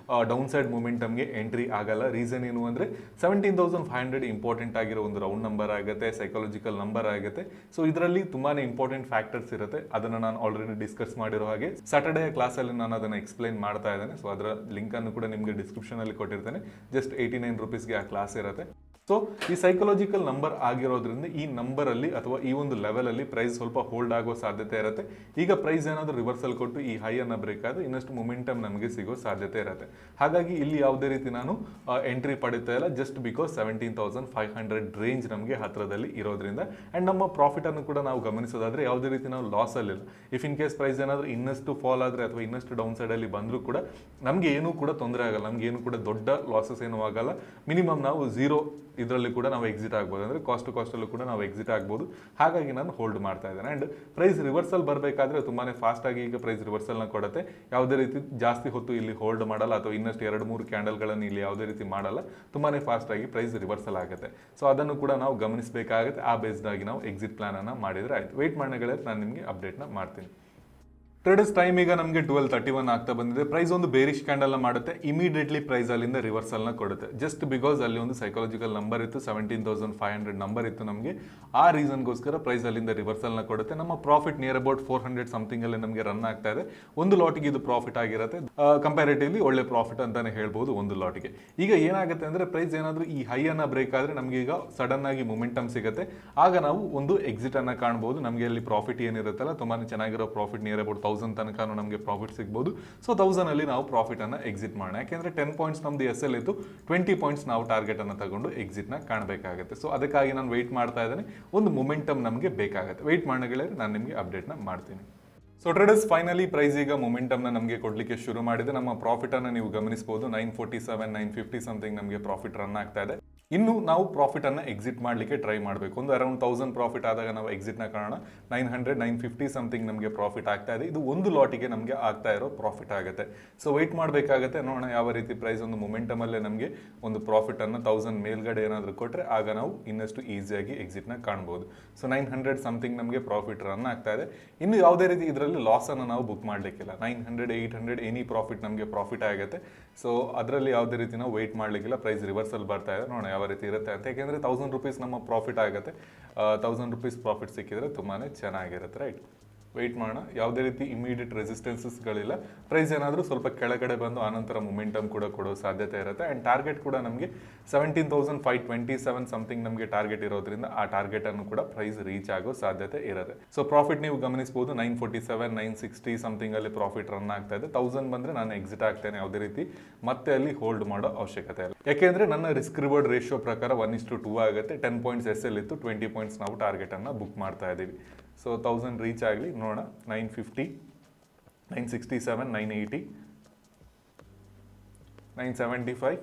ಡೌನ್ ಸೈಡ್ ಮೊಮೆಂಟಮ್ಗೆ ಎಂಟ್ರಿ ಆಗಲ್ಲ. ರೀಸನ್ ಏನು ಅಂದ್ರೆ 17,500 ಇಂಪಾರ್ಟೆಂಟ್ ಆಗಿರೋ ಒಂದು ರೌಂಡ್ ನಂಬರ್ ಆಗುತ್ತೆ, ಸೈಕಾಲಜಿಕಲ್ ನಂಬರ್ ಆಗುತ್ತೆ. ಸೊ ಇದರಲ್ಲಿ ತುಂಬಾನೇ ಇಂಪಾರ್ಟೆಂಟ್ ಫ್ಯಾಕ್ಟರ್ಸ್ ಇರುತ್ತೆ. ಅದನ್ನ ನಾನು ಆಲ್ರೆಡಿ ಡಿಸ್ಕಸ್ ಮಾಡಿರೋ ಹಾಗೆ ಸಾಟರ್ಡೇ ಕ್ಲಾಸ್ ಅಲ್ಲಿ ನಾನು ಅದನ್ನ ಎಕ್ಸ್ಪ್ಲೈನ್ ಮಾಡ್ತಾ ಇದ್ದೇನೆ. ಸೊ ಅದರ ಲಿಂಕ್ ಅನ್ನು ಕೂಡ ನಿಮಗೆ ಡಿಸ್ಕ್ರಿಪ್ಷನ್ ಅಲ್ಲಿ ಕೊಟ್ಟಿರ್ತೇನೆ. ಜಸ್ಟ್ 89 ರೂಪೀಸ್ಗೆ ಆ ಕ್ಲಾಸ್ ಇರುತ್ತೆ. ಸೊ ಈ ಸೈಕಾಲಜಿಕಲ್ ನಂಬರ್ ಆಗಿರೋದ್ರಿಂದ ಈ ನಂಬರ್ ಅಲ್ಲಿ ಅಥವಾ ಈ ಒಂದು ಲೆವೆಲ್ ಅಲ್ಲಿ ಪ್ರೈಸ್ ಸ್ವಲ್ಪ ಹೋಲ್ಡ್ ಆಗೋ ಸಾಧ್ಯತೆ ಇರುತ್ತೆ. ಈಗ ಪ್ರೈಸ್ ಏನಾದರೂ ರಿವರ್ಸಲ್ ಕೊಟ್ಟು ಈ ಹೈ ಅನ್ನ ಬ್ರೇಕ್ ಆದ್ರೆ ಇನ್ನಷ್ಟು ಮೊಮೆಂಟಮ್ ನಮಗೆ ಸಿಗೋ ಸಾಧ್ಯತೆ ಇರುತ್ತೆ. ಹಾಗಾಗಿ ಇಲ್ಲಿ ಯಾವುದೇ ರೀತಿ ನಾನು ಎಂಟ್ರಿ ಪಡಿತಾ ಇಲ್ಲ, ಜಸ್ಟ್ ಬಿಕಾಸ್ 17,500 ರೇಂಜ್ ನಮಗೆ ಹತ್ರದಲ್ಲಿ ಇರೋದ್ರಿಂದ. ಅಂಡ್ ನಮ್ಮ ಪ್ರಾಫಿಟ್ ಅನ್ನು ಕೂಡ ನಾವು ಗಮನಿಸೋದಾದ್ರೆ ಯಾವುದೇ ರೀತಿ ನಾವು ಲಾಸ್ ಅಲ್ಲಿ ಇಲ್ಲ. ಇಫ್ ಇನ್ ಕೇಸ್ ಪ್ರೈಸ್ ಏನಾದರೂ ಇನ್ನಷ್ಟು ಫಾಲ್ ಆದ್ರೆ ಅಥವಾ ಇನ್ನಷ್ಟು ಡೌನ್ ಸೈಡ್ ಅಲ್ಲಿ ಬಂದರೂ ಕೂಡ ನಮ್ಗೆ ಏನೂ ಕೂಡ ತೊಂದರೆ ಆಗಲ್ಲ. ನಮ್ಗೆ ಏನು ಕೂಡ ದೊಡ್ಡ ಲಾಸಸ್ ಏನೂ ಆಗಲ್ಲ. ಮಿನಿಮಮ್ ನಾವು 0 ಇದರಲ್ಲಿ ಕೂಡ ನಾವು ಎಕ್ಸಿಟ್ ಆಗ್ಬೋದು. ಅಂದರೆ ಕಾಸ್ಟ್ ಅಲ್ಲೂ ಕೂಡ ನಾವು ಎಕ್ಸಿಟ್ ಆಗ್ಬೋದು. ಹಾಗಾಗಿ ನಾನು ಹೋಲ್ಡ್ ಮಾಡ್ತಾ ಇದ್ದೇನೆ. ಆ್ಯಂಡ್ ಪ್ರೈಸ್ ರಿವರ್ಸಲ್ ಬರಬೇಕಾದ್ರೆ ತುಂಬಾನೇ ಫಾಸ್ಟ್ ಆಗಿ ಈಗ ಪ್ರೈಸ್ ರಿವರ್ಸಲ್ನ ಕೊಡುತ್ತೆ. ಯಾವುದೇ ರೀತಿ ಜಾಸ್ತಿ ಹೊತ್ತು ಇಲ್ಲಿ ಹೋಲ್ಡ್ ಮಾಡಲ್ಲ ಅಥವಾ ಇನ್ನಷ್ಟು 2-3 ಕ್ಯಾಂಡಲ್ಗಳನ್ನು ಇಲ್ಲಿ ಯಾವುದೇ ರೀತಿ ಮಾಡಲ್ಲ. ತುಂಬಾನೇ ಫಾಸ್ಟ್ ಆಗಿ ಪ್ರೈಸ್ ರಿವರ್ಸಲ್ ಆಗುತ್ತೆ. ಸೊ ಅದನ್ನು ಕೂಡ ನಾವು ಗಮನಿಸಬೇಕಾಗುತ್ತೆ. ಆ ಬೇಸ್ಡ್ ಆಗಿ ನಾವು ಎಕ್ಸಿಟ್ ಪ್ಲಾನ್ ಅನ್ನು ಮಾಡಿದ್ರೆ ಆಯ್ತು. ವೆಯ್ಟ್ ಮಾಡೋಗಳೇ, ನಾನು ನಿಮಗೆ ಅಪ್ಡೇಟ್ನ ಮಾಡ್ತೀನಿ. ಟ್ರೇಡರ್ಸ್ ಟೈಮ್ ಈಗ ನಮಗೆ 12:31 ಆಗ್ತಾ ಬಂದಿದೆ. ಪ್ರೈಸ್ ಒಂದು ಬೇರಿಶ್ ಕ್ಯಾಂಡಲ್ ಮಾಡುತ್ತೆ. ಇಮಿಡಿಯೇಟ್ಲಿ ಪ್ರೈಸ್ ಅಲ್ಲಿಂದ ರಿವರ್ಸಲ್ ನ ಕೊಡುತ್ತೆ. ಜಸ್ಟ್ ಬಿಕಾಸ್ ಅಲ್ಲಿ ಒಂದು ಸೈಕಾಲಜಿಕಲ್ ನಂಬರ್ ಇತ್ತು, 17,500 ನಂಬರ್ ಇತ್ತು ನಮಗೆ. ಆ ರೀಸನ್ಗೋಸ್ಕರ ಪ್ರೈಸ್ ಅಲ್ಲಿಂದ ರಿವರ್ಸಲ್ ನ ಕೊಡುತ್ತೆ. ನಮ್ಮ ಪ್ರಾಫಿಟ್ ನಿಯರ್ ಅಬೌಟ್ 400 ಸಮಥಿಂಗ್ ಅಲ್ಲಿ ನಮಗೆ ರನ್ ಆಗ್ತಾ ಇದೆ. ಒಂದು ಲಾಟಿಗೆ ಇದು ಪ್ರಾಫಿಟ್ ಆಗಿರುತ್ತೆ. ಕಂಪ್ಯಾರಿಟಿವ್ಲಿ ಒಳ್ಳೆ ಪ್ರಾಫಿಟ್ ಅಂತಾನೆ ಹೇಳ್ಬೋದು ಒಂದು ಲಾಟಿಗೆ. ಈಗ ಏನಾಗುತ್ತೆ ಅಂದ್ರೆ ಪ್ರೈಸ್ ಏನಾದ್ರೂ ಈ ಹೈ ಅನ್ನ ಬ್ರೇಕ್ ಆದ್ರೆ ನಮಗೆ ಈಗ ಸಡನ್ ಆಗಿ ಮೊಮೆಂಟಮ್ ಸಿಗುತ್ತೆ. ಆಗ ನಾವು ಒಂದು ಎಕ್ಸಿಟ್ ಅನ್ನ ಕಾಣಬಹುದು. ನಮಗೆ ಅಲ್ಲಿ ಪ್ರಾಫಿಟ್ ಏನಿರುತ್ತಲ್ಲ ತುಂಬಾನೇ ಚೆನ್ನಾಗಿರೋ ಪ್ರಾಫಿಟ್ ನಿಯರ್ ಅಬೌಟ್ 1000 ತನಕ ನಮಗೆ ಪ್ರಾಫಿಟ್ ಸಿಗಬಹುದು. ಸೊ 1000 ಅಲ್ಲಿ ನಾವು ಪ್ರಾಫಿಟ್ ಅನ್ನ ಎಕ್ಸಿಟ್ ಮಾಡೋಣ. ಯಾಕೆಂದ್ರೆ 10 ಪಾಯಿಂಟ್ಸ್ ನಮ್ದು ಎಸ್ ಎಲ್ ಇತ್ತು, 20 ಪಾಯಿಂಟ್ಸ್ ನಾವು ಟಾರ್ಗೆಟ್ ಅನ್ನ ತಗೊಂಡು ಎಕ್ಸಿಟ್ ನ ಕಾಣಬೇಕಾಗುತ್ತೆ. ಸೊ ಅದಕ್ಕಾಗಿ ನಾನು ವೆಯ್ಟ್ ಮಾಡ್ತಾ ಇದ್ದೇನೆ. ಒಂದು ಮೊಮೆಂಟಮ್ ನಮಗೆ ಬೇಕಾಗುತ್ತೆ. ವೆಯ್ಟ್ ಮಾಡೋಗಳೇ, ನಾನು ನಿಮಗೆ ಅಪ್ಡೇಟ್ ನ ಮಾಡ್ತೀನಿ. ಸೊ ಟ್ರೇಡರ್ಸ್ ಫೈನಲಿ ಪ್ರೈಸ್ ಈಗ ಮೊಮೆಂಟಮ್ ನ ನಮಗೆ ಕೊಡ್ಲಿಕ್ಕೆ ಶುರು ಮಾಡಿದೆ. ನಮ್ಮ ಪ್ರಾಫಿಟ್ ಅನ್ನ ನೀವು ಗಮನಿಸಬಹುದು. 947 950 ಸಮಥಿಂಗ್ ನಮಗೆ ಪ್ರಾಫಿಟ್ ರನ್ ಆಗ್ತಾ ಇದೆ. ಇನ್ನು ನಾವು ಪ್ರಾಫಿಟನ್ನು ಎಕ್ಸಿಟ್ ಮಾಡಲಿಕ್ಕೆ ಟ್ರೈ ಮಾಡಬೇಕು. ಒಂದು ಅರೌಂಡ್ 1000 ಪ್ರಾಫಿಟ್ ಆದಾಗ ನಾವು ಎಕ್ಸಿಟ್ನ ಕಾರಣ 900 950 ಸಮಥಿಂಗ್ ನಮಗೆ ಪ್ರಾಫಿಟ್ ಆಗ್ತಾ ಇದೆ. ಇದು ಒಂದು ಲಾಟಿಗೆ ನಮಗೆ ಆಗ್ತಾ ಇರೋ ಪ್ರಾಫಿಟ್ ಆಗುತ್ತೆ. ಸೊ ವೆಯ್ಟ್ ಮಾಡಬೇಕಾಗತ್ತೆ, ನೋಡೋಣ ಯಾವ ರೀತಿ ಪ್ರೈಸ್ ಒಂದು ಮೊಮೆಂಟಮಲ್ಲೇ ನಮಗೆ ಒಂದು ಪ್ರಾಫಿಟನ್ನು 1000 ಮೇಲ್ಗಡೆ ಏನಾದರೂ ಕೊಟ್ಟರೆ ಆಗ ನಾವು ಇನ್ನಷ್ಟು ಈಸಿಯಾಗಿ ಎಕ್ಸಿಟ್ನ ಕಾಣ್ಬೋದು. ಸೊ 900 ಸಮಥಿಂಗ್ ನಮಗೆ ಪ್ರಾಫಿಟ್ ರನ್ ಆಗ್ತಾ ಇದೆ. ಇನ್ನು ಯಾವುದೇ ರೀತಿ ಇದರಲ್ಲಿ ಲಾಸನ್ನು ನಾವು ಬುಕ್ ಮಾಡಲಿಕ್ಕಿಲ್ಲ. 900 800 ಎನಿ ಪ್ರಾಫಿಟ್ ನಮಗೆ ಪ್ರಾಫಿಟ್ ಆಗುತ್ತೆ. ಸೊ ಅದರಲ್ಲಿ ಯಾವುದೇ ರೀತಿ ನಾವು ವೆಯ್ಟ್ ಮಾಡಲಿಕ್ಕಿಲ್ಲ. ಪ್ರೈಸ್ ರಿವರ್ಸಲ್ ಬರ್ತಾ ಇದೆ, ನೋಡೋಣ ಯಾವ ರೀತಿ ಇರುತ್ತೆ ಅಂತ. ಯಾಕೆಂದರೆ 1000 ರುಪೀಸ್ ನಮ್ಮ ಪ್ರಾಫಿಟ್ ಆಗುತ್ತೆ. 1000 ರುಪೀಸ್ ಪ್ರಾಫಿಟ್ ಸಿಕ್ಕಿದ್ರೆ ತುಂಬಾ ಚೆನ್ನಾಗಿರುತ್ತೆ, ರೈಟ್. ವೆಯ್ಟ್ ಮಾಡೋಣ. ಯಾವುದೇ ರೀತಿ ಇಮಿಡಿಯೇಟ್ ರೆಸಿಸ್ಟೆನ್ಸಸ್ಗಳಿಲ್ಲ. ಪ್ರೈಸ್ ಏನಾದರೂ ಸ್ವಲ್ಪ ಕೆಳಗಡೆ ಬಂದು ಆನಂತರ ಮೊಮೆಂಟಮ್ ಕೂಡ ಕೊಡೋ ಸಾಧ್ಯತೆ ಇರುತ್ತೆ. ಆ್ಯಂಡ್ ಟಾರ್ಗೆಟ್ ಕೂಡ ನಮಗೆ 17,527 ಸಮಥಿಂಗ್ ನಮಗೆ ಟಾರ್ಗೆಟ್ ಇರೋದ್ರಿಂದ ಆ ಟಾರ್ಗೆಟನ್ನು ಕೂಡ ಪ್ರೈಸ್ ರೀಚ್ ಆಗೋ ಸಾಧ್ಯತೆ ಇರುತ್ತೆ. ಸೊ ಪ್ರಾಫಿಟ್ ನೀವು ಗಮನಿಸಬಹುದು, 947 960 ಸಮಥಿಂಗಲ್ಲಿ ಪ್ರಾಫಿಟ್ ರನ್ ಆಗ್ತಾ ಇದೆ. 1000 ಬಂದರೆ ನಾನು ಎಕ್ಸಿಟ್ ಆಗ್ತೇನೆ, ಯಾವುದೇ ರೀತಿ ಮತ್ತೆ ಅಲ್ಲಿ ಹೋಲ್ಡ್ ಮಾಡೋ ಅವಶ್ಯಕತೆ ಇಲ್ಲ. ಯಾಕೆಂದರೆ ನನ್ನ ರಿಸ್ಕ್ ರಿವಾರ್ಡ್ ರೇಷಿಯೋ ಪ್ರಕಾರ 1:2 ಆಗುತ್ತೆ. 10 ಪಾಯಿಂಟ್ಸ್ SL ಇತ್ತು, 20 ಪಾಯಿಂಟ್ಸ್ ನಾವು ಟಾರ್ಗೆಟನ್ನು ಬುಕ್ ಮಾಡ್ತಾ ಇದ್ದೀವಿ. ಸೊ 1000 ರೀಚ್ ಆಗಲಿ, ನೋಡೋಣ. 950 967 980 975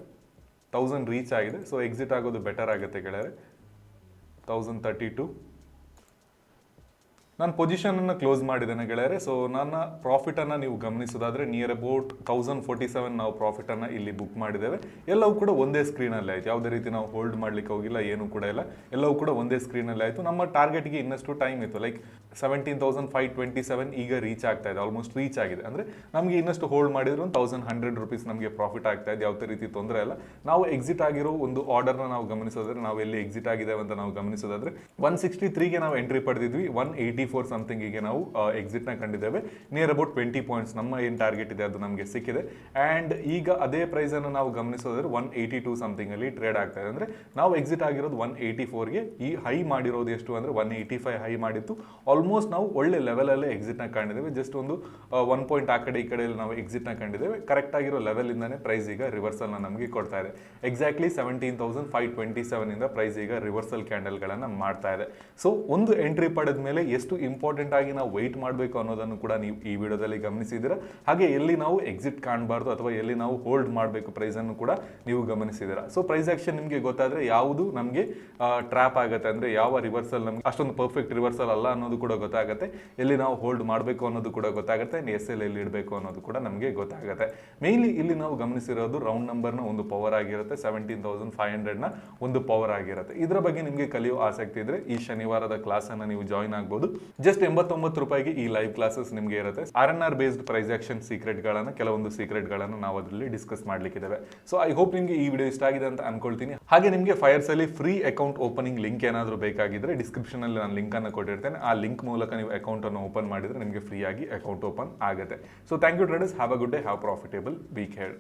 1000 ರೀಚ್ ಆಗಿದೆ. ಸೊ ಎಕ್ಸಿಟ್ ಆಗೋದು ಬೆಟರ್ ಆಗುತ್ತೆ ಗೆಳೆಯರೆ. 1032 ನಾನು ಪೊಸಿಷನನ್ನು ಕ್ಲೋಸ್ ಮಾಡಿದ್ದೇನೆ ಗೆಳೆಯರೆ. ಸೊ ನನ್ನ ಪ್ರಾಫಿಟನ್ನು ನೀವು ಗಮನಿಸೋದಾದರೆ ನಿಯರ್ ಅಬೌಟ್ 1047 ನಾವು ಪ್ರಾಫಿಟನ್ನು ಇಲ್ಲಿ ಬುಕ್ ಮಾಡಿದ್ದೇವೆ. ಎಲ್ಲವೂ ಕೂಡ ಒಂದೇ ಸ್ಕ್ರೀನಲ್ಲಿ ಆಯಿತು. ಯಾವುದೇ ರೀತಿ ನಾವು ಹೋಲ್ಡ್ ಮಾಡಲಿಕ್ಕೆ ಹೋಗಿಲ್ಲ, ಏನೂ ಕೂಡ ಇಲ್ಲ. ಎಲ್ಲವೂ ಕೂಡ ಒಂದೇ ಸ್ಕ್ರೀನಲ್ಲಿ ಆಯಿತು. ನಮ್ಮ ಟಾರ್ಗೆಟ್ಗೆ ಇನ್ನಷ್ಟು ಟೈಮ್ ಇತ್ತು. ಲೈಕ್ 17,527 ಈಗ ರೀಚ್ ಆಗ್ತಾ ಇದೆ, ಆಲ್ಮೋಸ್ಟ್ ರೀಚ್ ಆಗಿದೆ. ಅಂದರೆ ನಮಗೆ ಇನ್ನಷ್ಟು ಹೋಲ್ಡ್ ಮಾಡಿದ್ರು 1100 ರುಪೀಸ್ ನಮಗೆ ಪ್ರಾಫಿಟ್ ಆಗ್ತಾ ಇದೆ, ಯಾವುದೇ ರೀತಿ ತೊಂದರೆ ಇಲ್ಲ. ನಾವು ಎಕ್ಸಿಟ್ ಆಗಿರೋ ಒಂದು ಆರ್ಡರ್ನ ನಾವು ಗಮನಿಸೋದಾದ್ರೆ, ನಾವು ಎಲ್ಲಿ ಎಕ್ಸಿಟ್ ಆಗಿದ್ದೇವೆ ಅಂತ ನಾವು ಗಮನಿಸೋದಾದ್ರೆ 163ಗೆ ನಾವು ಎಂಟ್ರಿ ಪಡೆದಿದ್ವಿ. 184 ಸಮಥಿಂಗಿಗೆ ನಾವು ಎಕ್ಸಿಟ್ನ ಕಂಡಿದ್ದೇವೆ. ನಿಯರ್ ಅಬೌಟ್ 20 ಪಾಯಿಂಟ್ಸ್ ನಮ್ಮ ಏನು ಟಾರ್ಗೆಟ್ ಇದೆ ಅದು ನಮಗೆ ಸಿಕ್ಕಿದೆ. ಆ್ಯಂಡ್ ಈಗ ಅದೇ ಪ್ರೈಸನ್ನು ನಾವು ಗಮನಿಸೋದಾದ್ರೆ 182 ಸಮಥಿಂಗಲ್ಲಿ ಟ್ರೇಡ್ ಆಗ್ತಾ ಇದೆ. ಅಂದರೆ ನಾವು ಎಕ್ಸಿಟ್ ಆಗಿರೋದು 184ಗೆ, ಈ ಹೈ ಮಾಡಿರೋದು ಎಷ್ಟು ಅಂದರೆ 185 ಹೈ ಮಾಡಿತ್ತು. ಆಲ್ಮೋಸ್ಟ್ ನಾವು ಒಳ್ಳೆ ಲೆವೆಲಲ್ಲೇ ಎಕ್ಸಿಟ್ನ ಕಂಡಿದ್ದೇವೆ. ಜಸ್ಟ್ ಒಂದು 1 ಪಾಯಿಂಟ್ ಆ ಕಡೆ ಈ ಕಡೆಯಲ್ಲಿ ನಾವು ಎಕ್ಸಿಟ್ನ ಕಂಡಿದ್ದೇವೆ. ಕರೆಕ್ಟ್ ಆಗಿರೋ ಲೆವೆಲಿಂದನೇ ಪ್ರೈಸ್ ಈಗ ರಿವರ್ಸಲ್ನ ನಮಗೆ ಕೊಡ್ತಾ ಇದೆ. ಎಕ್ಸಾಕ್ಟ್ಲಿ 17,527 ಇಂದ ಪ್ರೈಸ್ ಈಗ ರಿವರ್ಸಲ್ ಕ್ಯಾಂಡಲ್ಗಳನ್ನು ಮಾಡ್ತಾ ಇದೆ. ಸೊ ಒಂದು ಎಂಟ್ರಿ ಪಡೆದ ಮೇಲೆ ಎಷ್ಟು ಇಂಪಾರ್ಟೆಂಟ್ ಆಗಿ ನಾವು ವೆಯ್ಟ್ ಮಾಡಬೇಕು ಅನ್ನೋದನ್ನು ಕೂಡ ನೀವು ಈ ವಿಡಿಯೋದಲ್ಲಿ ಗಮನಿಸಿದ್ದೀರಾ. ಹಾಗೆ ಎಲ್ಲಿ ನಾವು ಎಕ್ಸಿಟ್ ಕಾಣಬಾರ್ದು ಅಥವಾ ಎಲ್ಲಿ ನಾವು ಹೋಲ್ಡ್ ಮಾಡಬೇಕು ಪ್ರೈಸನ್ನು ಕೂಡ ನೀವು ಗಮನಿಸಿದ್ದೀರಾ. ಸೊ ಪ್ರೈಸ್ ಆಕ್ಷನ್ ನಿಮಗೆ ಗೊತ್ತಾದರೆ ಯಾವುದು ನಮಗೆ ಟ್ರ್ಯಾಪ್ ಆಗುತ್ತೆ, ಅಂದರೆ ಯಾವ ರಿವರ್ಸಲ್ ನಮಗೆ ಅಷ್ಟೊಂದು ಪರ್ಫೆಕ್ಟ್ ರಿವರ್ಸಲ್ ಅಲ್ಲ ಅನ್ನೋದು ಕೂಡ ಗೊತ್ತಾಗುತ್ತೆ. ಎಲ್ಲಿ ನಾವು ಹೋಲ್ಡ್ ಮಾಡಬೇಕು ಅನ್ನೋದು ಕೂಡ ಗೊತ್ತಾಗುತ್ತೆ. SL ಎಲ್ಲಿ ಇಡಬೇಕು ಅನ್ನೋದು ಕೂಡ ನಮಗೆ ಗೊತ್ತಾಗುತ್ತೆ. ಮೇನ್ಲಿ ಇಲ್ಲಿ ನಾವು ಗಮನಿಸಿರೋದು ರೌಂಡ್ ನಂಬರ್ನ ಒಂದು ಪವರ್ ಆಗಿರುತ್ತೆ, 17,500ನ ಒಂದು ಪವರ್ ಆಗಿರುತ್ತೆ. ಇದರ ಬಗ್ಗೆ ನಿಮಗೆ ಕಲಿಯೋ ಆಸಕ್ತಿ ಇದ್ರೆ ಈ ಶನಿವಾರದ ಕ್ಲಾಸನ್ನು ನೀವು ಜಾಯಿನ್ ಆಗ್ಬೋದು. ಜಸ್ಟ್ 89 ರೂಪಾಯಿಗೆ ಈ ಲೈವ್ ಕ್ಲಾಸಸ್ ನಿಮಗೆ ಇರುತ್ತೆ. RNR ಬೇಸ್ಡ್ ಪ್ರೈಸ್ ಆಕ್ಷನ್ ಸೀಕ್ರೆಟ್ಗಳನ್ನು, ಕೆಲವೊಂದು ಸೀಕ್ರೆಟ್ಗಳನ್ನು ನಾವು ಅದರಲ್ಲಿ ಡಿಸ್ಕಸ್ ಮಾಡ್ಲಿಕ್ಕಿದ್ದೇವೆ. ಸೊ ಐ ಹೋಪ್ ನಿಮಗೆ ಈ ವಿಡಿಯೋ ಇಷ್ಟ ಆಗಿದೆ ಅಂತ ಅನ್ಕೊಳ್ತೀನಿ. ಹಾಗೆ ನಿಮಗೆ ಫೈರ್ಸಲ್ಲಿ ಫ್ರೀ ಅಕೌಂಟ್ ಓಪನಿಂಗ್ ಲಿಂಕ್ ಏನಾದರೂ ಬೇಕಾಗಿದ್ರೆ ಡಿಸ್ಕ್ರಿಪ್ಷನ್ ಅಲ್ಲಿ ನಾನು ಲಿಂಕ್ ಅನ್ನು ಕೊಟ್ಟಿರ್ತೇನೆ. ಆ ಲಿಂಕ್ ಮೂಲಕ ನೀವು ಅಕೌಂಟ್ ಅನ್ನು ಓಪನ್ ಮಾಡಿದ್ರೆ ನಿಮಗೆ ಫ್ರೀ ಆಗಿ ಅಕೌಂಟ್ ಓಪನ್ ಆಗುತ್ತೆ. So thank you traders, have a good day, have profitable week head.